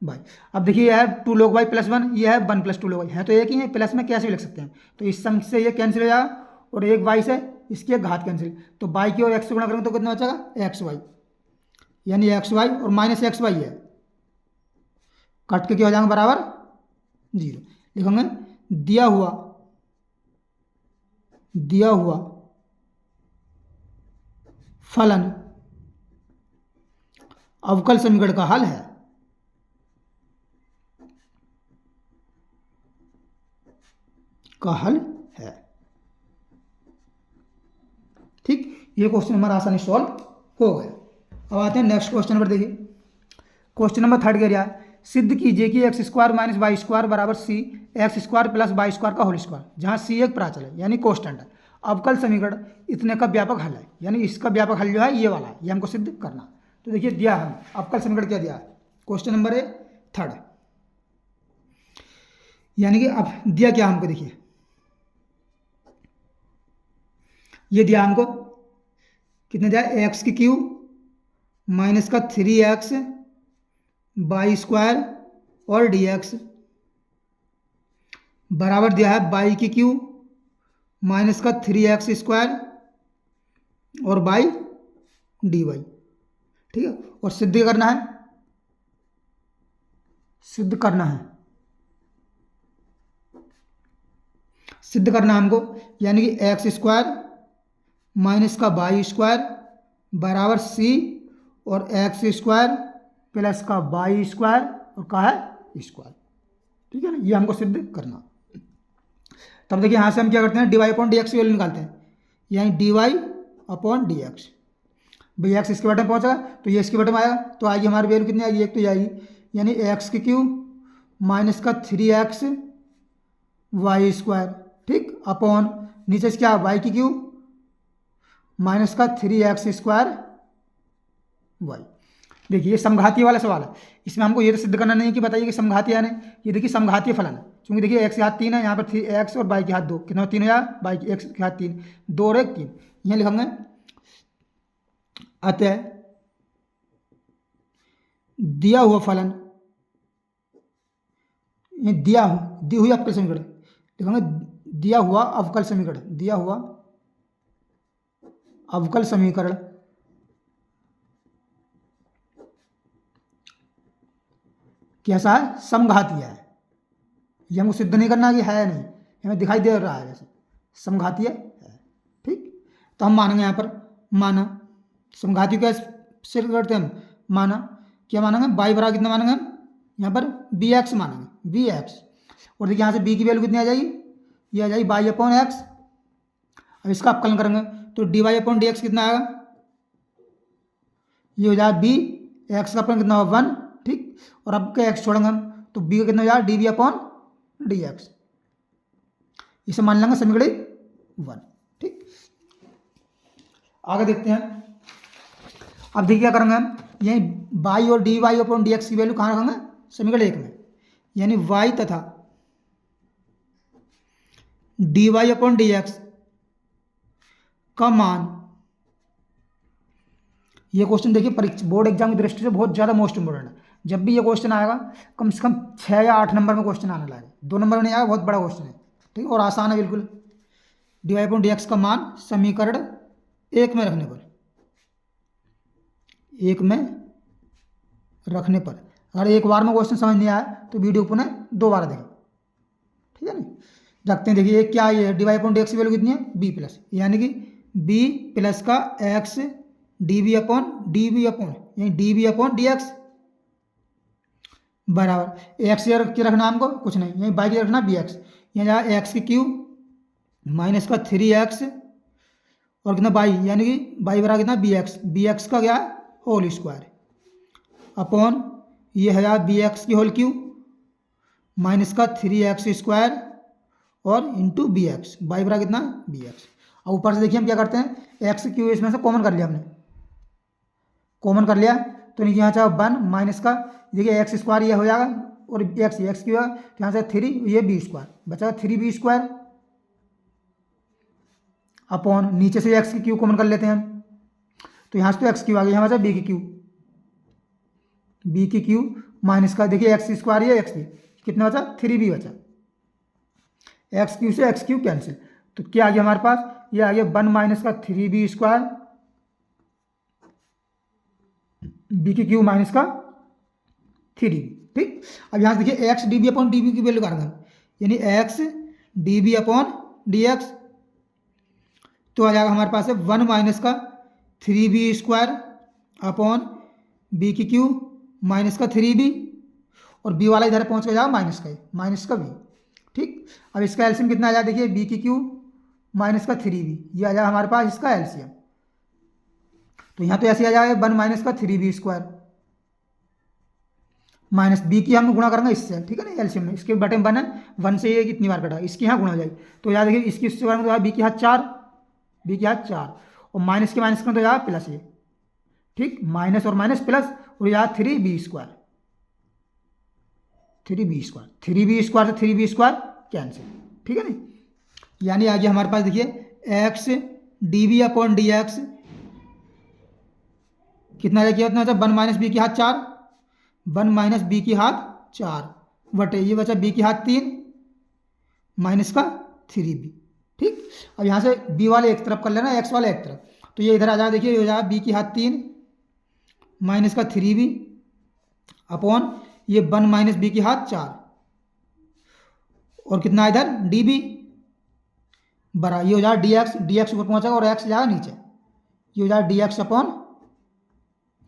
y। अब देखिए यह है 2 log y प्लस 1, यह है 1 प्लस 2 log y, है तो एक ही है, प्लस में कैसे भी लिख सकते हैं। तो इस सम से ये कैंसिल हो जाएगा और एक y से इसकी एक घात कैंसिल, तो y की और x से गुणा करेंगे तो कितना बचेगा xy, यानी xy और माइनस xy है, कट के क्या हो जाएंगे बराबर 0। लिखेंगे दिया हुआ फलन अवकल समीकरण का हल है, ठीक। ये क्वेश्चन हमारा आसानी सॉल्व हो गया। अब आते हैं नेक्स्ट क्वेश्चन पर। देखिए क्वेश्चन नंबर 3 कह रहा है, सिद्ध कीजिए कि x² माइनस y² बराबर c x² प्लस y² का होल स्क्वायर, जहाँ c एक प्राचल है यानी कांस्टेंट है, अवकल समीकरण इतने का व्यापक हल है, यानी इसका व्यापक हल जो है ये वाला है, ये हमको सिद्ध करना। तो देखिए दिया है अवकल समीकरण क्या दिया है, क्वेश्चन नंबर 3, यानी कि अब दिया क्या हमको, देखिए ये दिया हमको कितने दिया, x³ माइनस का 3x y² और dx बराबर दिया है y³ माइनस का 3x² और y dy, ठीक है। और सिद्ध करना है, सिद्ध करना हमको, यानी कि x² माइनस का y² बराबर c और x² प्लस का y² और का है स्क्वायर, ठीक है ना, ये हमको सिद्ध करना। तब देखिए यहाँ से हम क्या करते हैं, dy अपॉन डी एक्स की वैल्यू निकालते हैं, यानी dy अपॉन डी एक्स। भाई एक्स इसके बटे में पहुँचेगा तो ये इसके बटे में आएगा, तो आएगी हमारी वैल्यू कितनी आएगी, एक तो ये आएगी, यानी एक्स की क्यू माइनस का 3x वाई स्क्वायर, ठीक, अपॉन नीचे से क्या वाई की क्यू माइनस का 3x स्क्वायर वाई। देखिए ये समघातीय वाला सवाल है, इसमें हमको ये तो सिद्ध करना नहीं कि बताइए कि समघातीय है नहीं, ये देखिए समघातीय फलन है, क्योंकि देखिए एक्स के हाथ 3 है, यहाँ पर एक्स और वाई के हाथ 2, कितना 3 हो जाएगा, वाई एक्स के हाथ 3, 2 और 1 3, यहाँ लिखेंगे। अतः दिया हुआ फलन, ये दी हुई अवकल समीकरण लिखेंगे, दिया हुआ अवकल समीकरण, दिया हुआ अवकल समीकरण कैसा है, समघातीय है। ये हमको सिद्ध नहीं करना कि है नहीं, हमें दिखाई दे रहा है जैसे समघातीय है, ठीक। तो हम मानेंगे यहाँ पर, माना समघातीय क्या सिद्ध करते हैं हम, माना क्या मानेंगे, बाई बराबर कितना मानेंगे हम, यहाँ पर बी एक्स मानेंगे, बी एक्स, और देखिए यहाँ से बी की वैल्यू कितनी आ जाएगी, ये आ जाएगी बाई अपॉन एक्स। अब इसका अपकलन करेंगे तो D Y upon D X कितना आएगा, ये हो जाएगा बी, एक्स का अपकलन कितना होगा 1, ठीक, और अब क्या एक्स छोड़ेंगे हम तो बी का कितना हो जाएगा D B upon D X, इसे मान लेंगे समीकरण 1, ठीक। आगे देखते हैं, अब देखिए क्या करेंगे हम, यही बाई और D Y upon D X की वैल्यू कहाँ रखेंगे, समीकरण 1 में, यानी वाई तथा D Y upon D X का मान, ये क्वेश्चन देखिए परीक्षा बोर्ड एग्जाम की दृष्टि से बहुत ज़्यादा मोस्ट इंपोर्टेंट है। जब भी ये क्वेश्चन आएगा कम से कम 6 या 8 नंबर में क्वेश्चन आने लगे, 2 नंबर में नहीं आएगा, बहुत बड़ा क्वेश्चन है, ठीक, और आसान है बिल्कुल। D Y upon D X का मान समीकरण 1 में रखने पर, 1 में रखने पर, अगर एक बार में क्वेश्चन समझ नहीं आया तो वीडियो पुनः 2 बार देखें, ठीक है ना। रखते हैं, देखिए क्या ये D Y upon D X की वैल्यू कितनी है, बी प्लस, यानी कि बी प्लस का एक्स डी बी अपॉन यानी D B upon D X बराबर एक्स की रखना हमको कुछ नहीं, यही बाई की रखना बी एक्स, यहाँ जाए एक्स की क्यू माइनस का 3x और कितना बाई, यानी कि बाई बराबर कितना बी एक्स का क्या होल स्क्वायर अपॉन ये है बी एक्स की होल क्यू माइनस का 3x स्क्वायर और इंटू बी एक्स, बाई बराबर कितना बी एक्स। और ऊपर से देखिए हम क्या करते हैं, एक्स क्यू इसमें से कॉमन कर लिया हमने, कॉमन कर लिया तो नीचे यहाँ चाहे 1 माइनस का, देखिए एक्स स्क्वायर ये हो जाएगा और एक्स क्यू है, तो यहाँ से 3 ये बी स्क्वायर बचा 3b स्क्वायर अपॉन नीचे से एक्स की क्यू कॉमन कर लेते हैं हम, तो यहाँ से तो एक्स क्यू आ गया, यहाँ बचा बी की क्यू माइनस का, देखिए एक्स स्क्वायर ये एक्स भी कितना बचा 3b बचा, एक्स क्यू से एक्स क्यू कैंसिल, तो क्या आ गया हमारे पास, ये आ गया 1 माइनस का 3b स्क्वायर बी की क्यू माइनस का 3b, ठीक। अब यहाँ से देखिए X D B upon D B की वैल्यू करेंगे, यानी X D B upon D X, तो आ जाएगा हमारे पास है 1 माइनस का 3b स्क्वायर अपॉन बी की क्यू माइनस का 3b, और बी वाला इधर पहुँच के जाएगा माइनस का बी, ठीक। अब इसका एलसीएम कितना आ जाएगा, देखिए बी की क्यू माइनस का 3b, ये आ जाएगा हमारे पास इसका एलसीएम, तो यहाँ तो ऐसे आ जाएगा 1 माइनस का 3b स्क्वायर माइनस बी की हम गुणा करेंगे इससे, ठीक है ना, एलसीएम में इसके बटे में 1 है, 1 से ये कितनी बार कटा, इसकी यहाँ गुणा हो जाएगी, तो याद देखिए इसकी इससे बार में बी की हाथ 4 और माइनस के माइनस का तो यार प्लस ये, ठीक, माइनस और माइनस प्लस, और यार 3b स्क्वायर से 3b स्क्वायर कैंसिल, ठीक है ना, यानी आ गया हमारे पास देखिए X D B upon D X कितना आ गया, 1 माइनस बी की हाथ 4, 1 माइनस बी की हाथ 4 बटे ये बचा बी की हाथ 3 माइनस का 3b, ठीक। अब यहाँ से बी वाले एक तरफ कर लेना, एक्स वाले एक तरफ, तो ये इधर आ जाए, देखिए ये हो जाए बी की हाथ 3 माइनस का 3b अपॉन ये 1 माइनस बी की हाथ 4 और कितना इधर डी बी बरा, ये हो जाए डी एक्स ऊपर पहुँचेगा और एक्स जाएगा नीचे, ये हो जाए डी एक्स अपॉन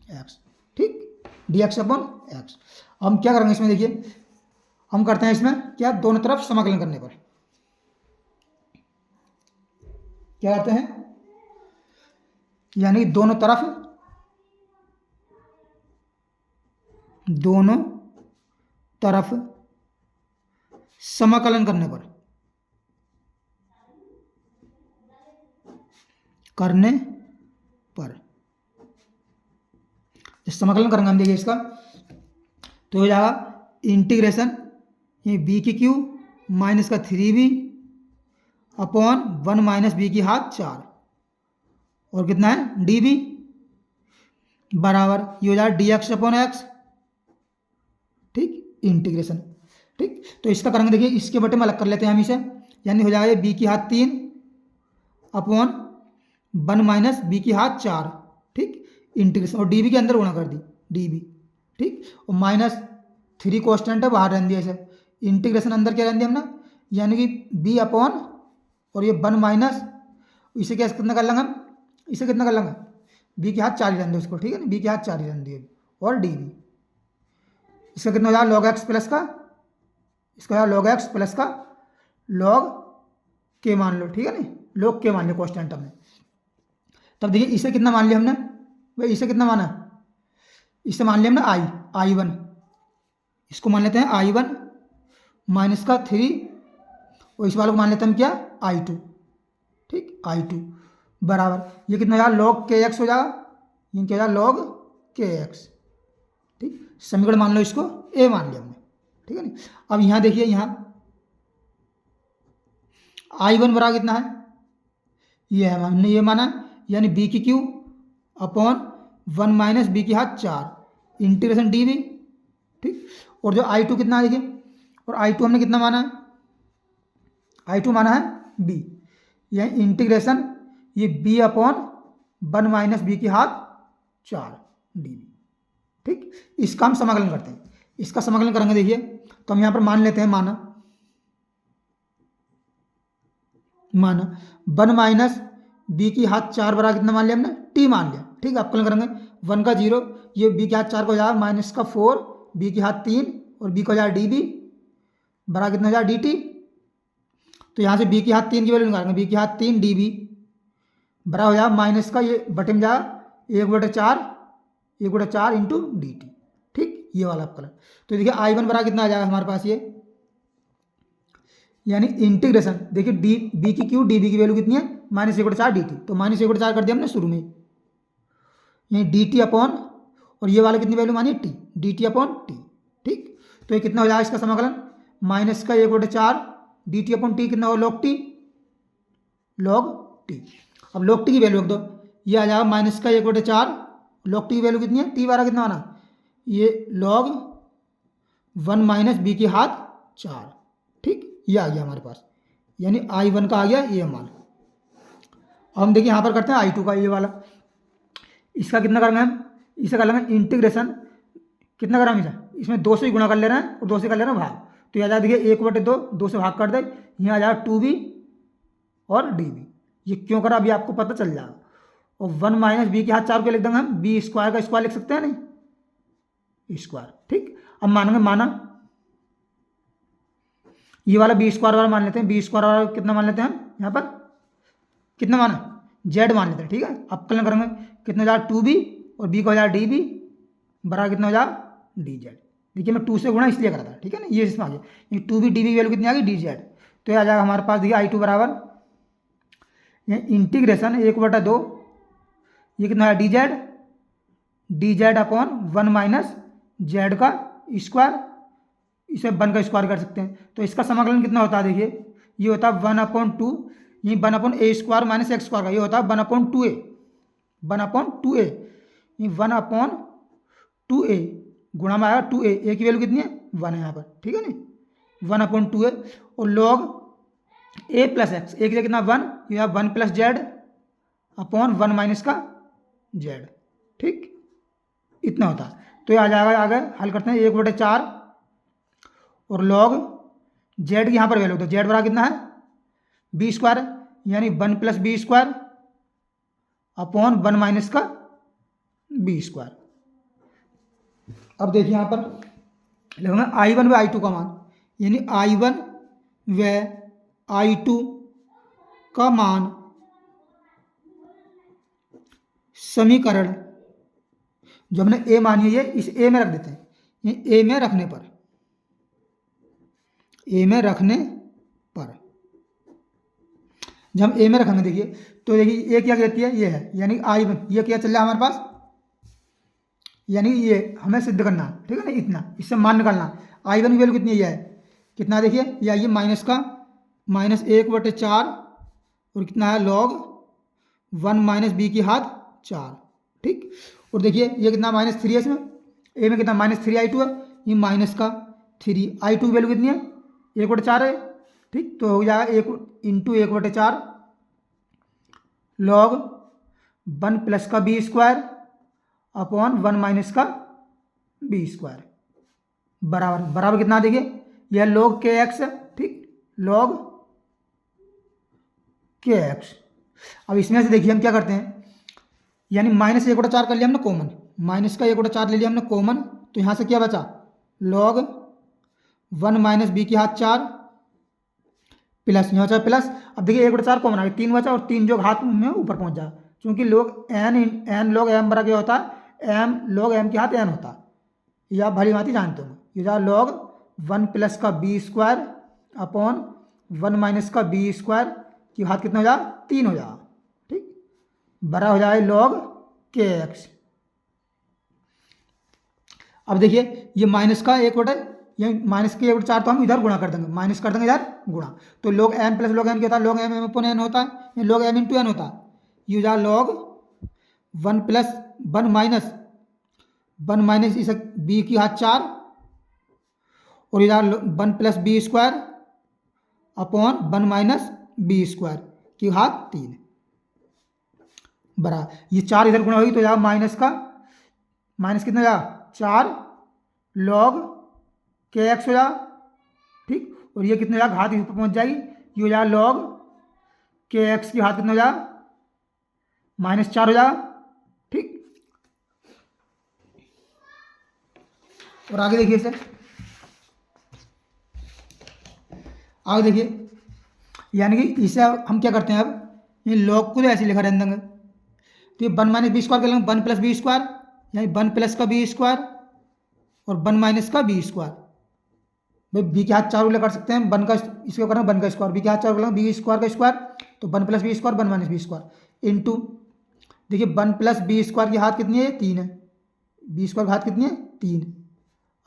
एक्स, ठीक, डी एक्स अपॉन एक्स। हम क्या करेंगे इसमें, देखिए हम करते हैं इसमें क्या, दोनों तरफ समाकलन करने पर क्या करते हैं, यानी दोनों तरफ समाकलन करने पर समाकलन करेंगे हम, देखिए इसका तो हो जाएगा इंटीग्रेशन ये बी की क्यू माइनस का 3b अपॉन 1 माइनस बी की घात 4 और कितना है डी बी बराबर ये हो जाएगा डी एक्स अपॉन एक्स, ठीक, इंटीग्रेशन, ठीक। तो इसका करेंगे, देखिए इसके बटे में अलग कर लेते हैं हम इसे, यानी हो जाएगा बी की घात 3 अपॉन 1 माइनस बी की घात 4, ठीक, इंटीग्रेशन, और डी बी के अंदर गुणा कर दी डी बी, ठीक, और माइनस 3 कॉन्स्टेंट है बाहर रहने दिया इसे, इंटीग्रेशन अंदर क्या रहने दिया हमने, यानी कि बी अपॉन और ये 1 माइनस इसे क्या कितना कर लेंगे हम, इसे कितना कर लेंगे बी के हाथ 4 ही रहने दो इसको, ठीक है ना, बी के हाथ 4 ही रहने दिए, और डी बी इसका कितना हो जाएगा लॉग एक्स प्लस का, इसका हो जाएगा लॉग एक्स प्लस का लॉग के मान लो, ठीक है ना, लॉग के मान लिया कॉन्स्टेंट हमने। तब देखिए इसे कितना मान लिया हमने, भाई इसे कितना माना, इसे मान लिया हमने I1, इसको मान लेते हैं I1 माइनस का 3 और इस वाले को मान लेते हैं हम क्या I2, ठीक, I2 बराबर ये कितना हो जाएगा लॉग के एक्स हो जाएगा, ये क्या हो जाएगा लॉग के एक्स, ठीक, समीकरण मान लो इसको ए मान लिया हमने, ठीक है ना। अब यहाँ देखिए यहाँ I1 बराबर कितना है, ये है हमने ये माना, यानी बी की क्यू अपॉन 1 माइनस बी की घात 4 इंटीग्रेशन डी बी, ठीक, और जो I2 कितना है देखिए, और I2 हमने कितना माना है, I2 माना है b, यह इंटीग्रेशन ये b अपॉन 1 माइनस बी की घात 4 डी बी, ठीक। इसका हम समाकलन करते हैं, इसका समाकलन करेंगे देखिए, तो हम यहाँ पर मान लेते हैं माना 1 माइनस बी की घात 4 बराबर कितना मान लिया हमने t मान लिया, ठीक है। अपकलन करेंगे 1 का 0, ये b की घात 4 को हो जाएगा माइनस का 4 बी की घात 3 और b को हो जाएगा डी बी बराबर कितना हो जाएगा डी टी, तो यहाँ से b की घात 3 की वैल्यू निकालेंगे, b की घात 3 डी बी बराबर हो जाएगा माइनस का ये बटे में जाएगा 1/4 इंटू डी टी, ठीक, ये वाला अपकलन। तो देखिए I1 बराबर कितना आ जाएगा हमारे पास ये, यानी इंटीग्रेशन देखिए डी बी की क्यू डी बी की वैल्यू कितनी है -1/4 डी टी, तो -1/4 कर दिया हमने शुरू में, यानी डी टी अपॉन और ये वाला कितनी वैल्यू मानी T, D T upon T, ठीक। तो ये कितना हो जाएगा इसका समाकलन माइनस का 1/4 डी टी अपॉन टी कितना हो लॉग टी, अब लॉग टी की वैल्यू रख दो, ये आ जाएगा माइनस का 1/4 लॉग टी की वैल्यू कितनी है टी बारह कितना आना, ये लॉग 1 माइनस बी की घात 4, ठीक, ये आ गया हमारे पास, यानी I1 का आ गया ये मान। अब हम देखिए यहाँ पर करते हैं I2 का, ये वाला इसका कितना करेंगे हम, इसे कर लेंगे इंटीग्रेशन कितना करें इसे, इसमें 2 से ही गुणा कर ले रहे हैं और 2 से कर ले रहे हैं भाग, तो यहाँ देखिए 1/2 2 से भाग कर दे, यहाँ आ जाएगा 2b और db, ये क्यों करा अभी आपको पता चल जाएगा। और 1 माइनस बी की घात 4 को लिख देंगे हम, बी स्क्वायर का स्क्वायर लिख सकते हैं नहीं, स्क्वायर, ठीक। अब मानेंगे माना ये वाला बी स्क्वायर वाला मान लेते हैं, बी स्क्वायर वाला कितना मान लेते हैं हम यहाँ पर, कितना माना जेड मान लेते हैं, ठीक है। अपकलन करेंगे कितना हो जाएगा 2b और b का हो जाएगा डी बी बराबर कितना हो जाएगा डी जेड, देखिए मैं 2 से गुणा इसलिए करा था, ठीक है ना, ये इसमें आ गया, ये 2b डी बी की वैल्यू कितनी आ गई डी जेड, तो ये आ जाएगा हमारे पास देखिए I2 बराबर इंटीग्रेशन 1/2 ये कितना है D Z upon 1 minus Z का स्क्वायर, इसे 1 का स्क्वायर कर सकते हैं, तो इसका समाकलन कितना होता है देखिए, ये होता है 1/2, ये 1/a square minus X square का, ये होता है 1/2a, 1/2a, ये 1/2a गुणा में आएगा 2a, a की वैल्यू कितनी है 1 है यहाँ पर, ठीक है ना, 1/2a और लॉग a प्लस एक्स, एक जगह कितना 1, ये 1 प्लस जेड अपॉन 1 माइनस का जेड, ठीक, इतना होता है। तो ये आ जाएगा, आगे हल करते हैं 1/4 और लॉग जेड की यहाँ पर वैल्यू, तो जेड बराबर कितना है बी स्क्वायर, यानी 1 plus B square upon 1 minus का बी स्क्वायर। अब देखिए यहाँ पर लिखूंगा I1 व I2 का मान, यानी I1 व I2 का मान समीकरण जो हमने ए मानी है इस ए में रख देते हैं। ए में रखने पर जब हम ए में रखेंगे देखिए तो देखिए ए क्या कहती है, ये है यानी I1, ये क्या चल रहा है हमारे पास, यानी ये हमें सिद्ध करना है, ठीक है ना, इतना इससे मान निकालना। I1 की वैल्यू कितनी है, कितना देखिए, ये आइए -1/4 और कितना है log 1 - b की घात 4, ठीक। और देखिए ये कितना -3 है, इसमें ए में कितना -3I2 है, ये -3 I2 की वैल्यू कितनी है 1/4 है, ठीक। तो हो जाएगा 1 × 1/4 log 1 + b² अपॉन 1 - b² बराबर कितना देखिए, यह log kx है, ठीक, log kx। अब इसमें से देखिए हम क्या करते हैं, यानी -1/4 कर लिया हमने कॉमन, -1/4 ले लिया हमने कॉमन, तो यहाँ से क्या बचा log 1 - b की घात 4 प्लस, यहाँ बचा प्लस। अब देखिए 1/4 कॉमन आ गया, 3 बचा और 3 जो घात में ऊपर पहुँच जाए, क्योंकि log n log m बराबर क्या होता है, m log m की घात n होता है, ये आप भली भांति जानते हो। ये जा log 1 + b² अपॉन 1 - b² की घात कितना हो जाए 3 हो जाए, ठीक, बड़ा हो जाए log kx। अब देखिए ये -1/4 तो हम इधर गुणा कर देंगे, माइनस कर देंगे इधर गुणा, तो log m + log n क्या होता है, log m अपॉन n होता है, log m × n होता है। ये हो जाए log 1 - इसे b की घात 4 और इधर 1 + b² अपॉन 1 - b² की घात 3 बरा, ये 4 इधर गुणा होगी तो यहाँ माइनस कितना जा 4 log kx हो जा, ठीक, और ये कितना जा घात ऊपर पहुँच जाएगी, ये हो जा log kx की घात कितना हो जा -4 हो जा, ठीक। और आगे देखिए इसे, आगे देखिए, यानी कि इसे हम क्या करते हैं, अब ये log को ऐसे लिखा रहने देंगे, तो ये 1 - b² कर लेंगे, 1 + b² यानी 1 + का b² और 1 - का b², भाई b की घात 4 कर सकते हैं, 1 का इसको करना 1 का स्क्वायर, b की घात 4 कर लेंगे b² का स्क्वायर, तो 1 + b² 1 - b² इंटू देखिए 1 + b² की घात कितनी है 3 है, b² की घात कितनी है 3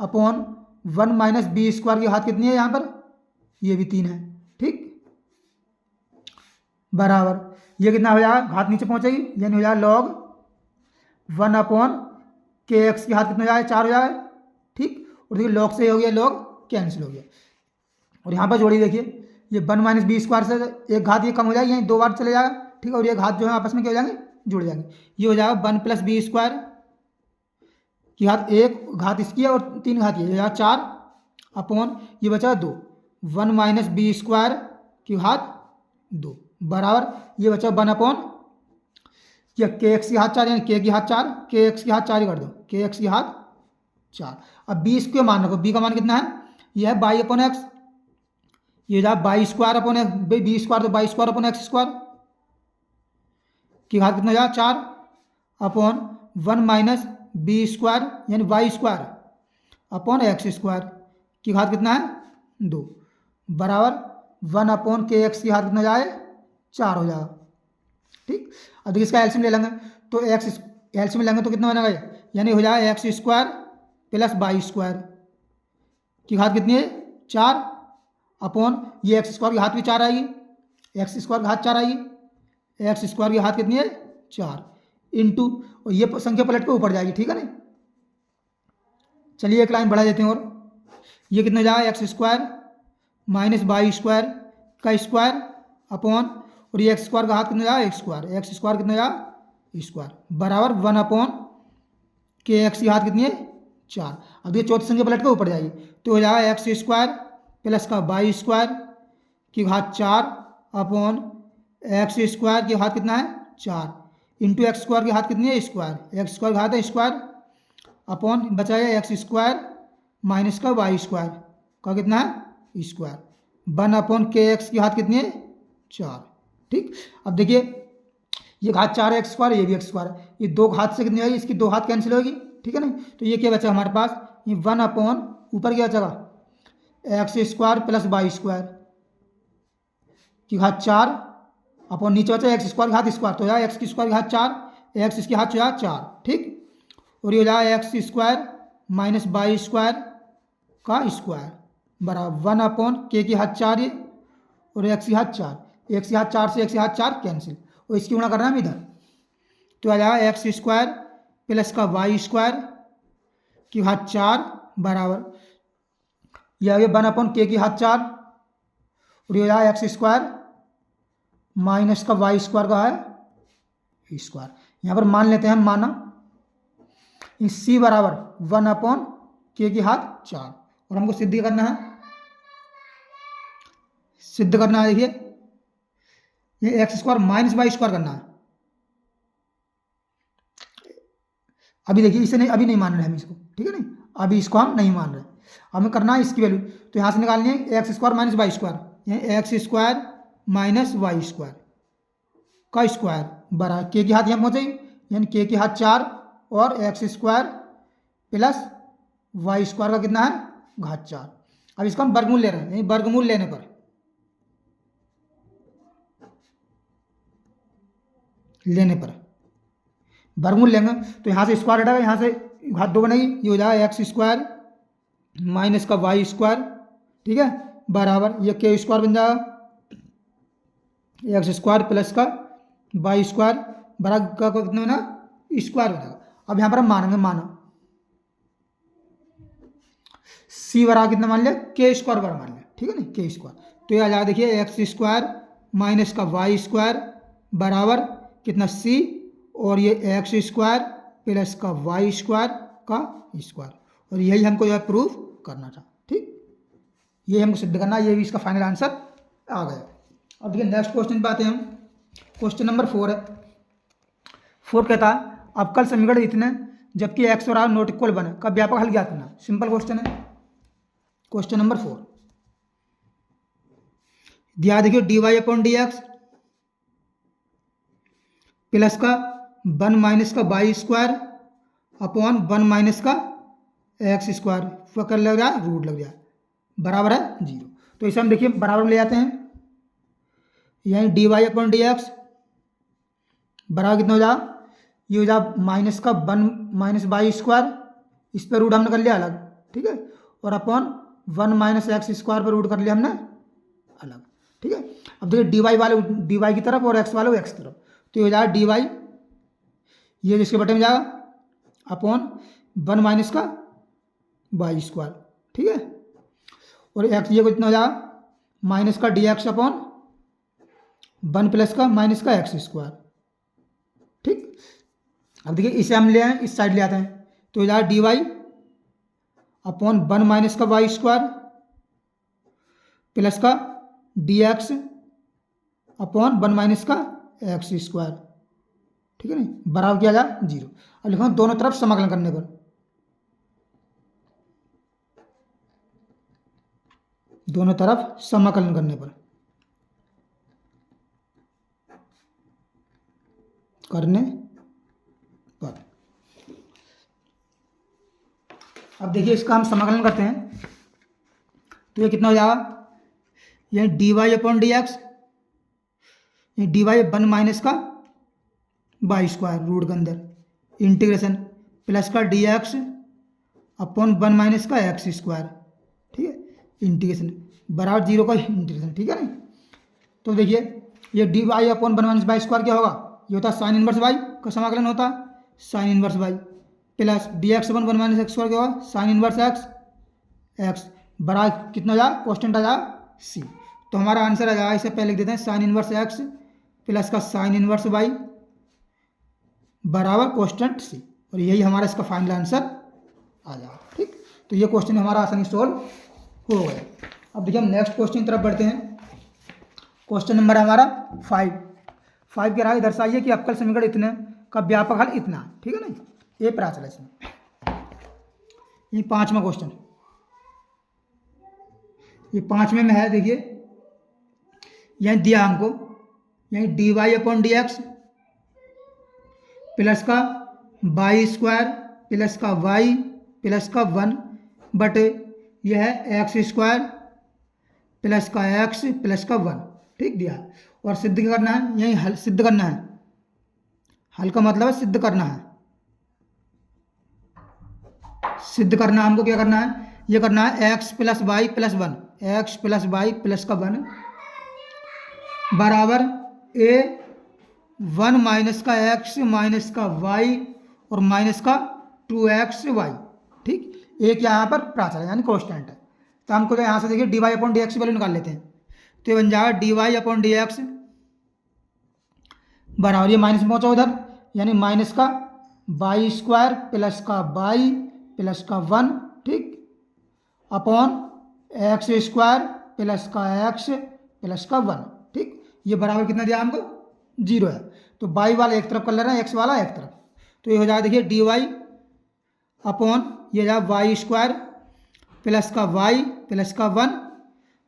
अपॉन 1 - b² की घात कितनी है यहाँ पर, ये भी 3 है, ठीक, बराबर ये कितना हो जाएगा, घात नीचे पहुँचेगी, यानी हो जाएगा log 1 अपॉन kx की घात कितना हो जाएगा 4 हो जाएगा, ठीक। और देखिए log से हो गया log कैंसिल हो गया, और यहाँ पर जोड़ी देखिए ये 1 - b² से एक घात ये कम हो जाएगी, यानी 2 बार चले जाएगा, ठीक, और ये घात जो है आपस में क्या हो जाएंगे जुड़ जाएंगे, ये हो जाएगा 1 + b² की घात 1 घात इसकी है और 3 घात ये हो जाएगा 4 अपॉन ये बचा 2 1 - b² की घात 2 बराबर ये बचा 1 अपॉन या kx की घात 4 यानी k की घात 4, kx की घात 4 ही कर दो, kx की घात 4। अब b इसको मान रखो, b का मान कितना है, यह है y/x, ये जा y² अपॉन x, b² तो y² अपॉन x² की घात कितना जा 4 अपॉन 1 - b² यानी y² अपॉन x² की घात कितना है 2 बराबर 1 अपॉन kx की घात कितना जाए 4 हो जाएगा, ठीक। अब देखिए इसका एलसीएम ले लेंगे, तो x एलसीएम लेंगे तो कितना बनेगा, यानी हो जाएगा x² + y² की घात कितनी है 4 अपॉन ये x² की घात भी 4 आएगी, x² की घात 4 आएगी, x² की घात कितनी है 4 इंटू, और ये संख्या पलट के ऊपर जाएगी, ठीक है ना। चलिए एक लाइन बढ़ा देते हैं, और ये कितना जाएगा x² - y² का स्क्वायर अपॉन, और ये x² का घात कितना जाएगा x² कितना जाएगा स्क्वायर बराबर 1 अपॉन kx की घात कितनी है 4। अब ये चौथी संख्या पलट के ऊपर जाएगी, तो हो जाएगा x² प्लस का y² की घात 4 अपॉन x² की घात कितना है 4 इंटू x² की घात कितनी है स्क्वायर, x² की घात है स्क्वायर अपॉन बचाएगा x² माइनस का y² का कितना है स्क्वायर, 1/kx की घात कितनी है 4। ठीक, अब देखिए ये घात 4 है एक्स स्क्वायर, ये भी एक्स स्क्वायर, ये दो घात से कितनी होगी, इसकी दो घात कैंसिल होगी। ठीक है ना, तो ये क्या बचा हमारे पास, ये 1 ऊपर क्या बचेगा X square plus Y square की घात 4 अपॉन नीचे बचा एक्स स्क्वायर की घात स्क्वायर, तो यहाँ एक्स की स्क्वायर की घात 4, एक्स इसकी घात 4। ठीक, और ये हो जाएगा X square minus Y square का स्क्वायर बराबर 1/k की घात 4 ये, और एक्स की घात 4, एक्स की घात 4 से एक्स की घात 4 कैंसिल, और इसकी गुणा करना है इधर, तो आ जाएगा एक्स स्क्वायर प्लस का वाई स्क्वायर की घात 4 बराबर यह आ गया 1/k की घात 4, और ये हो जाएगा एक्स स्क्वायर माइनस का वाई स्क्वायर का है स्क्वायर। यहाँ पर मान लेते हैं हम माना सी बराबर 1/k की घात 4, और हमको सिद्ध करना है, देखिए ये X square minus Y square करना है। अभी देखिए इसे नहीं, अभी नहीं मान रहे हम इसको, ठीक है नहीं, अभी इसको हम नहीं मान रहे, हमें करना है इसकी वैल्यू, तो यहाँ से निकालनी है X square minus Y square, यानी X square minus Y square का स्क्वायर बराबर के की घात यहाँ पहुँचे, यानी के की घात 4 और X square plus Y square का कितना है घात 4। अब इसका हम वर्गमूल ले रहे हैं, यानी वर्गमूल लेने पर वर्गमूल लेंगे तो यहाँ से स्क्वायर हटेगा, यहाँ से घात 2 बनेगी, ये हो जाएगा एक्स स्क्वायर माइनस का वाई स्क्वायर, ठीक है, बराबर ये के स्क्वायर बन जाएगा एक्स स्क्वायर प्लस का वाई स्क्वायर बराबर का कितना बना स्क्वायर बनेगा। अब यहाँ पर हम मानेंगे, माना सी बराबर कितना मान लिया के स्क्वायर बराबर मान लिया, ठीक है ना, के स्क्वायर, तो ये आ जाएगा देखिए एक्स स्क्वायर माइनस का वाई स्क्वायर बराबर कितना सी, और ये एक्स स्क्वायर प्लस का वाई स्क्वायर का स्क्वायर, और यही हमको जो है प्रूफ करना था। ठीक, ये हमको सिद्ध करना, ये भी इसका फाइनल आंसर आ गया। अब देखिए नेक्स्ट क्वेश्चन पे आते हैं हम, क्वेश्चन नंबर 4 है। 4 कहता है अवकल समीकरण इतने जबकि एक्स और आर नॉट इक्वल बने का व्यापक हल ज्ञात करना। सिंपल क्वेश्चन है। क्वेश्चन नंबर 4 दिया, देखिए dy upon D X plus का 1 माइनस का वाई स्क्वायर अपॉन 1 माइनस का एक्स स्क्वायर कर लग रहा है रूट लग जाए बराबर है 0। तो इसे हम देखिए बराबर में ले जाते हैं, यानी D Y upon D X बराबर कितना हो जाएगा, ये हो जाए माइनस का 1 माइनस वाई स्क्वायर, इस पर रूट हमने कर लिया अलग, ठीक है, और अपॉन 1 माइनस एक्स स्क्वायर पर रूट कर लिया हमने अलग, ठीक है। अब देखिए डी वाई वाले डी वाई की तरफ और एक्स वाले एक्स तरफ, तो ये हो जाएगा डी वाई, ये जिसके बटे में जाएगा अपॉन 1 माइनस का वाई स्क्वायर, ठीक है, और एक्स ये कितना हो जाएगा माइनस का डी एक्स अपॉन 1 प्लस का माइनस का एक्स स्क्वायर। ठीक, अब देखिए इसे हम ले आए इस साइड ले आते हैं, तो हो जाएगा डी वाई अपॉन 1 माइनस का वाई स्क्वायर प्लस का डी एक्स अपॉन 1 माइनस का एक्स स्क्वायर, ठीक है ना, बराबर किया जाए 0। अब लिखो दोनों तरफ समाकलन करने पर, दोनों तरफ समाकलन करने पर अब देखिए इसका हम समाकलन करते हैं, तो ये कितना हो जाएगा, ये D Y upon D X, ये डी वाई 1 माइनस का वाई स्क्वायर रूट के अंदर इंटीग्रेशन प्लस का डी एक्स अपॉन 1 माइनस का एक्स स्क्वायर, ठीक है, इंटीग्रेशन बराबर 0 का इंटीग्रेशन, ठीक है ना। तो देखिए ये D Y upon 1 minus Y square क्या होगा, ये होता है साइन इनवर्स वाई का समाकलन होता है, sine inverse Y plus D X upon 1 minus X square क्या होगा साइन इनवर्स एक्स बराबर कितना हो जाएगा कॉन्स्टेंट आ जाएगा सी। तो हमारा आंसर आ जाएगा, इसे पहले लिख देते हैं साइन इनवर्स एक्स प्लस का साइन इनवर्स वाई बराबर कॉन्स्टेंट सी, और यही हमारा इसका फाइनल आंसर आ जाएगा। ठीक, तो ये क्वेश्चन हमारा आसानी सोल्व हो गया। अब देखिए हम नेक्स्ट क्वेश्चन की तरफ बढ़ते हैं। क्वेश्चन नंबर है हमारा 5 कह रहा है दर्शाइए कि अवकल समीकरण इतने का व्यापक हल इतना, ठीक है ना, ये पता चला इसमें। ये 5वां क्वेश्चन, ये 5वें में है, देखिए यहीं दिया हमको, यहीं dy/dx प्लस का वाई स्क्वायर प्लस का वाई प्लस का 1 बटे यह है एक्स स्क्वायर प्लस का एक्स प्लस का 1, ठीक दिया। और सिद्ध करना है, यही हल सिद्ध करना है। हल का मतलब है सिद्ध करना है। सिद्ध करना हमको क्या करना है, ये करना है X plus Y plus 1, X plus Y plus का 1 बराबर ए 1 माइनस का एक्स माइनस का वाई और माइनस का 2xy, ठीक। एक यहाँ पर प्राचल है यानी कॉन्स्टेंट है, तो हमको तो यहाँ से देखिए dy/dx की वैल्यू निकाल लेते हैं। तो ये बन जाएगा dy/dx बराबर, ये माइनस में पहुँचा उधर, यानी माइनस का वाई स्क्वायर प्लस का वाई प्लस का 1, ठीक, अपॉन एक्स स्क्वायर प्लस का एक्स प्लस का 1, ठीक। ये बराबर कितना दिया हमको, 0 है। तो वाई वाला एक तरफ कर ले रहे हैं, एक्स वाला एक तरफ, तो ये हो जाएगा देखिए dy अपॉन ये जाएगा वाई स्क्वायर प्लस का वाई प्लस का 1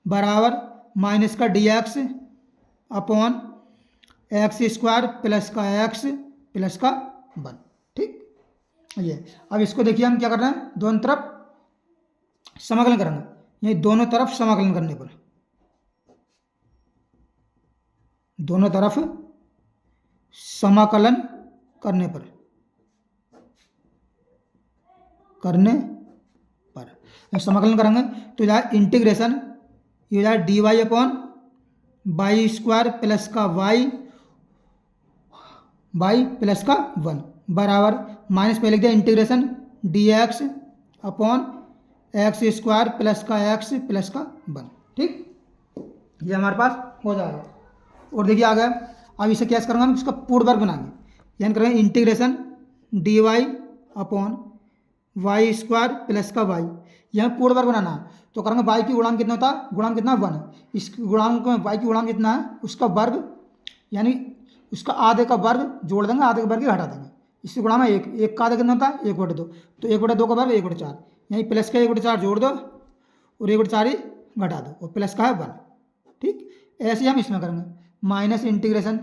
बराबर माइनस का dx upon X square plus का एक्स प्लस का 1, ठीक। ये अब इसको देखिए हम क्या कर रहे हैं, दोनों तरफ समाकलन करेंगे। ये दोनों तरफ समाकलन करने पर, दोनों तरफ समाकलन करने पर समाकलन करेंगे तो जाए इंटीग्रेशन, ये जाए dy upon Y square plus का वाई प्लस का 1 बराबर माइनस पे लिख दिया integration dx upon X square plus का एक्स प्लस का 1, ठीक। ये हमारे पास हो जाएगा। और देखिए आ गया, अब इसे कैसे करेंगे, हम इसका पूर्ण वर्ग बनाएंगे, यानी करेंगे integration dy upon Y square plus का वाई, यहाँ पूर्ण वर्ग बनाना है। तो करेंगे वाई की गुणांक कितना होता है, गुणांक कितना 1 है, इस गुणांक में वाई की गुणांक कितना है उसका वर्ग, यानी उसका आधे का वर्ग जोड़ देंगे, आधे का वर्ग घटा देंगे। इससे गुणा में एक का आधा कितना होता है 1/2, तो 1/2 का वर्ग 1/4, यहीं प्लस का 1/4 जोड़ दो और 1/4 ही घटा दो और प्लस का है 1, ठीक। ऐसे ही हम इसमें करेंगे minus integration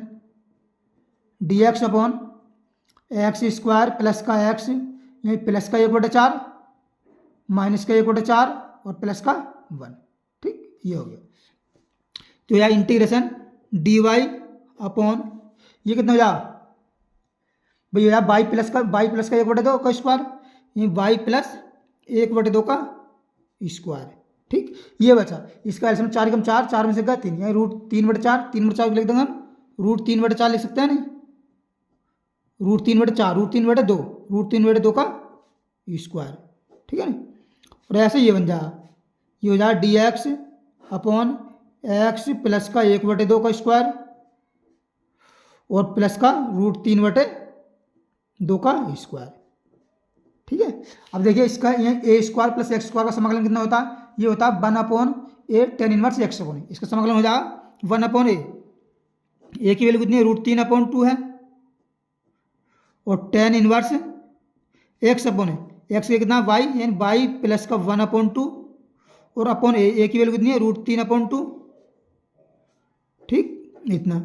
dx upon X square plus का एक्स, यहीं प्लस का 1/4 माइनस का 1/4 और प्लस का 1, ठीक। ये हो गया। तो यह इंटीग्रेशन dy अपॉन ये कितना हो जाएगा भैया, वाई प्लस का 1/2 का स्क्वायर, ये वाई प्लस 1/2 का स्क्वायर, ठीक। ये बचा, इसका एलसीएम 4 कम 4, 4 में से गया 3, यानी रूट 3/4, 3/4 लिख देंगे हम, रूट 3/4 लिख सकते हैं नहीं, रूट 3/4, रूट 3/2 का स्क्वायर, ठीक है ना। और ऐसे ये बन जाएगा, ये हो जाएगा dx अपॉन एक्स प्लस का 1/2 का स्क्वायर और प्लस का रूट 3/2 का स्क्वायर, ठीक है। अब देखिए इसका ये ए स्क्वायर प्लस एक्स स्क्वायर का समाकलन कितना होता है, ये होता है 1/a tan inverse X upon A, इसका समाकलन हो जाएगा 1/a, ए की वैल्यू कितनी है, रूट 3/2 है और tan इनवर्स एक्स अपॉन ए, एक्स का कितना वाई, यानी वाई प्लस का 1/2 और अपॉन ए की वैल्यू कितनी है, रूट 3/2, ठीक। इतना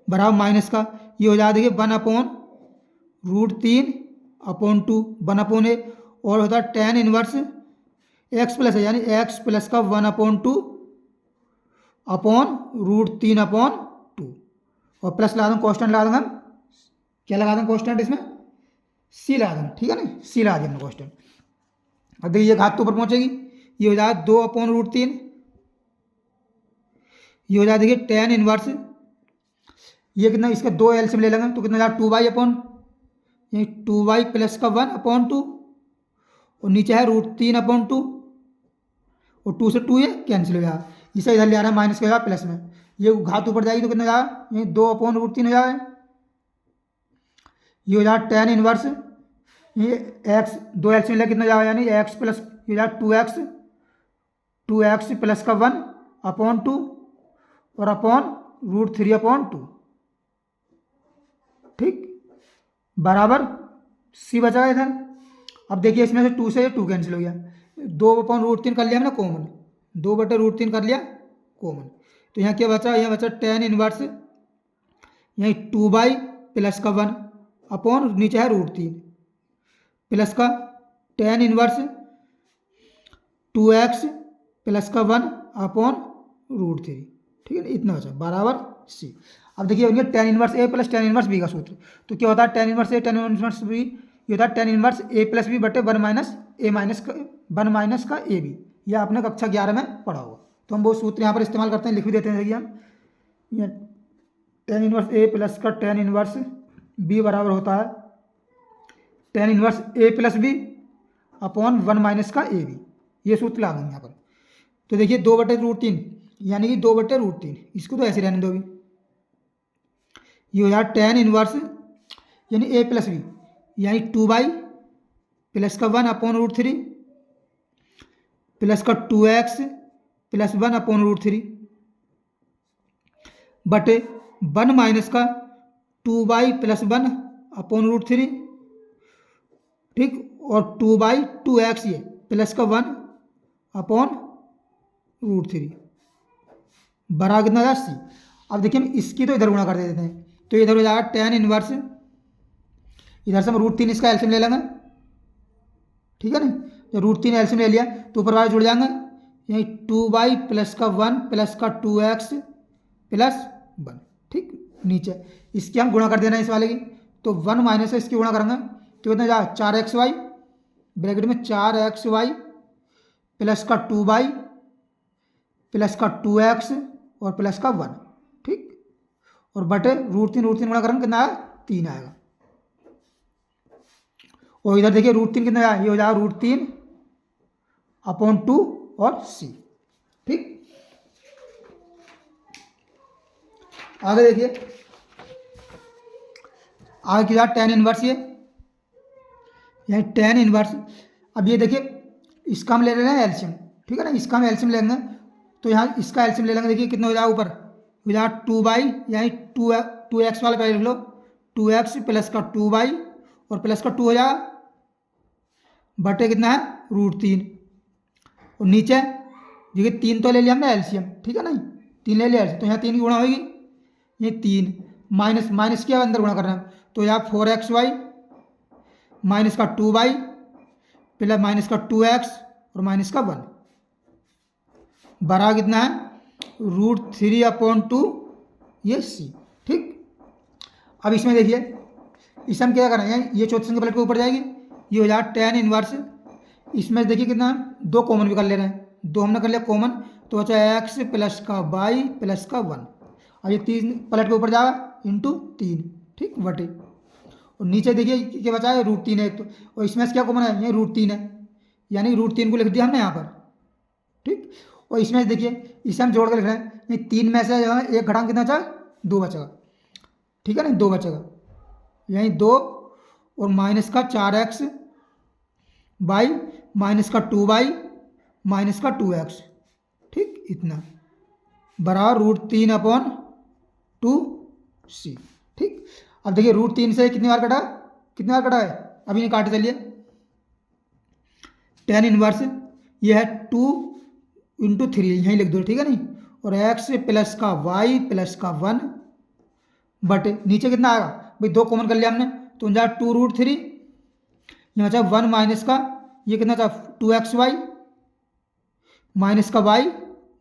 बराबर माइनस का ये हो जाएगा देखिए 1/√3/2 1/a और होता है tan इनवर्स एक्स प्लस है, यानी एक्स प्लस का 1/2 अपॉन √3/2 और प्लस लगा देंगे, कॉन्स्टेंट लगा देंगे हम, क्या लगा देंगे कॉन्स्टेंट इसमें, सी लगा देंगे, ठीक है ना, सी लगा देंगे कॉन्स्टेंट। अब देखिए ये घात तो ऊपर पहुंचेगी, ये हो जाएगा 2/√3, ये हो जाएगा देखिए tan इनवर्स, ये कितना, इसका 2 एलसीएम ले लेंगे तो कितना जाएगा 2y अपॉन, ये 2y प्लस का 1/2 और नीचे है √3/2 और 2 से 2 ये कैंसिल हो जाएगा, इसे इधर ले आना है माइनस का जाएगा प्लस में, ये घात ऊपर जाएगी तो कितना जाएगा, ये 2/√3 हो जाएगा, ये हो जाएगा tan इनवर्स, ये x 2 एलसीएम ले कितना जाएगा, यानी x प्लस ये जाएगा 2x प्लस का 1/2 और अपॉन √3/2, ठीक, बराबर सी बचा इधर। अब देखिए इसमें से 2 से 2 कैंसिल हो गया, 2/√3 कर लिया हमने कॉमन, 2/√3 कर लिया कॉमन, तो यहाँ क्या बचा, यहाँ बचा tan इनवर्स, यहीं 2 प्लस का 1 अपॉन नीचे है √3 प्लस का tan इनवर्स 2x प्लस का 1 अपॉन √3, ठीक है ना, इतना बचा बराबर C। अब देखिए उनके tan inverse A plus tan inverse B का सूत्र, तो क्या होता है tan inverse A tan inverse B, ये होता है tan inverse A plus B बटे 1 माइनस का AB, यह आपने कक्षा 11 में पढ़ा होगा। तो हम वो सूत्र यहाँ पर इस्तेमाल करते हैं, लिख भी देते हैं। देखिए हम ये tan इनवर्स A प्लस का tan इनवर्स B बराबर होता है tan inverse A plus B upon 1 minus का AB, ये सूत्र ला देंगे यहाँ पर। तो देखिए 2/√3 यानी कि 2/√3, इसको तो ऐसे रहने दो भी, ये हो जाए tan इनवर्स यानी A प्लस B यानी 2 प्लस का 1 अपॉन √3 प्लस का 2x प्लस 1 अपॉन √3 बटे 1 माइनस का 2 प्लस 1 अपॉन √3, ठीक, और 2/2x ये प्लस का 1 अपॉन √3 बराबर कितना था C। अब देखिए हम इसकी तो इधर गुणा कर देते हैं, तो इधर हो जाएगा tan इनवर्स, इधर से हम √3 इसका एलसीएम ले लेंगे, ठीक है ना, जब √3 एलसीएम ले लिया तो ऊपर वाले जुड़ जाएंगे, यही 2 प्लस का 1 प्लस का 2x प्लस 1, ठीक, नीचे इसकी हम गुणा कर देना है इस वाले की, तो 1 माइनस से इसकी गुणा करेंगे तो कितना जाएगा 4xy ब्रैकेट में 4xy प्लस का 2 प्लस का 2x और प्लस का 1, ठीक, और बटे √3 गुणा करेंगे कितना आया 3 आएगा, और इधर देखिए √3 कितना आया, ये हो जाएगा √3 अपॉन 2 और C, ठीक। आगे देखिए आगे क्या tan इनवर्स, ये tan इनवर्स। अब ये देखिए इसका हम ले रहे हैं एलसीएम, ठीक है ना, इसका हम एलसीएम लेंगे तो यहाँ इसका एलसीएम ले लेंगे, देखिए कितना हो जाएगा ऊपर हो जाएगा 2 यानी 2x वाला पहले लिख लो, 2x प्लस का 2 और प्लस का 2 हो जाएगा बटे कितना है √3, और नीचे देखिए 3 तो ले लिया हमने एलसीएम, ठीक है ना, 3 ले लिया एलसीएम, तो यहाँ 3 की गुणा होगी, ये 3 माइनस क्या अंदर गुणा करना है, तो यहाँ 4xy माइनस का 2 प्लस माइनस का 2x और माइनस का 1 बराबर कितना है √3 अपॉन 2 ये C, ठीक। अब इसमें देखिए इसे हम क्या करेंगे, ये चौथे संख्या पलट के ऊपर जाएगी, ये हो जाएगा tan इनवर्स, इसमें देखिए कितना 2 कॉमन भी कर ले रहे हैं, 2 हमने कर लिया कॉमन, तो बचा x प्लस का y प्लस का 1, और ये 3 पलट के ऊपर जाएगा इंटू 3, ठीक, बटे, और नीचे देखिए क्या बचा है √3 है एक, तो और इसमें से क्या कॉमन है, ये √3 है, यानी √3 को लिख दिया हमने यहाँ पर, ठीक, और इसमें से देखिए इसे हम जोड़ कर लिख रहे हैं, ये 3 में से एक घटाएंगे कितना बचा 2 बचेगा, ठीक है ना, 2 बचेगा, यहीं 2 और माइनस का 4x माइनस का 2 माइनस का 2x, ठीक, इतना बराबर √3 अपॉन 2C, ठीक। अब देखिए √3 से कितनी बार कटा है, अभी नहीं काटे चलिए, tan इनवर्स ये है 2 × 3 यहीं लिख दो, ठीक है नहीं, और x प्लस का y प्लस का 1 बटे नीचे कितना आएगा भाई 2 कॉमन कर लिया हमने, तो जा 2√3, यहाँ बचा 1 माइनस का ये कितना था 2xy माइनस का y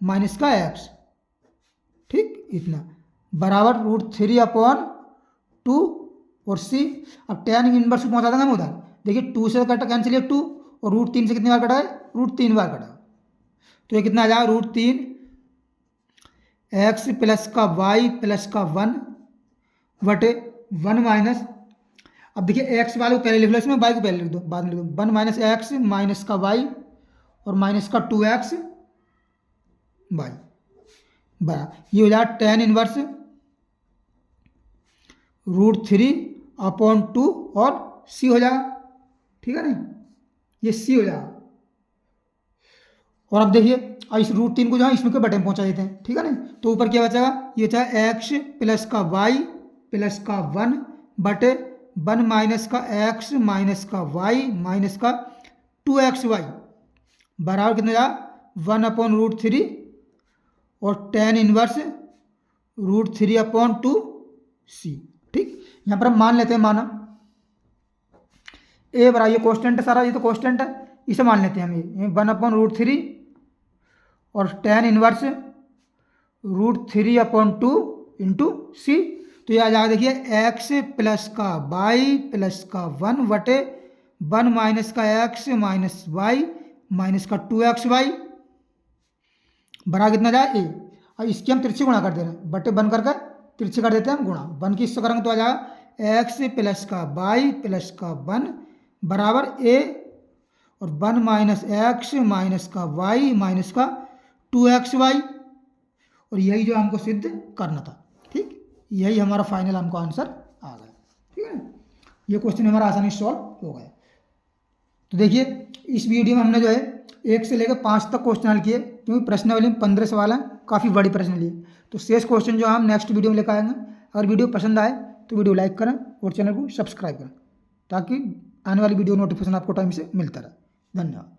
माइनस का x, ठीक, इतना बराबर √3 अपॉन 2 और C। अब tan इनवर्स को पहुँचा देंगे हम उधर, देखिए 2 से कटा कैंसिल है 2 और √3 से कितनी बार कटा है √3 बार कटा, तो ये कितना आ जाएगा √3 x प्लस का y प्लस का 1 बटे 1 माइनस, अब देखिए x वाले को पहले लिख लो, इसमें y को पहले लिख दो, बाद में लिख दो, 1 माइनस x माइनस का y और माइनस का 2x y बराबर, ये हो जाएगा tan इनवर्स √3 अपॉन 2 और C हो जाएगा, ठीक है ना, ये C हो जाएगा। और अब देखिए अब इस √3 को जो है इसमें के बटन पहुंचा देते हैं, ठीक है ना, तो ऊपर क्या बचेगा, ये चाहे x प्लस का y प्लस का 1 बटे 1 माइनस का x माइनस का y माइनस का 2xy बराबर कितना जाएगा 1/√3 और tan इनवर्स √3/2c। ठीक, यहाँ पर हम मान लेते हैं, माना ए बराबर, ये कॉन्स्टेंट है सारा, ये तो कॉन्स्टेंट है, इसे मान लेते हैं हम, ये 1/√3 और tan इनवर्स √3/2 इंटू सी। तो ये आ जाएगा, देखिए x प्लस का y प्लस का 1/1 माइनस का x माइनस y माइनस का 2xy बराबर कितना जाए a। और इसकी हम तिरछी गुणा कर दे रहे हैं, बटे 1 करके तिरछी कर देते हैं हम गुणा, 1 की इससे करेंगे तो आ जाएगा x प्लस का y प्लस का 1 बराबर a और 1 माइनस x माइनस का y माइनस का 2xy। और यही जो हमको सिद्ध करना था। ठीक, यही हमारा फाइनल हमको आंसर आ गया। ठीक है, ये क्वेश्चन हमारा आसानी से सॉल्व हो गया। तो देखिए इस वीडियो में हमने जो है 1 से लेकर 5 तक क्वेश्चन हल किए, क्योंकि प्रश्नावली में 15 सवाल हैं, काफ़ी बड़ी प्रश्न लिए। तो शेष क्वेश्चन जो हम नेक्स्ट वीडियो में लेकर आएंगे। अगर वीडियो पसंद आए तो वीडियो लाइक करें और चैनल को सब्सक्राइब करें, ताकि आने वाली वीडियो नोटिफिकेशन आपको टाइम से मिलता रहे। धन्यवाद।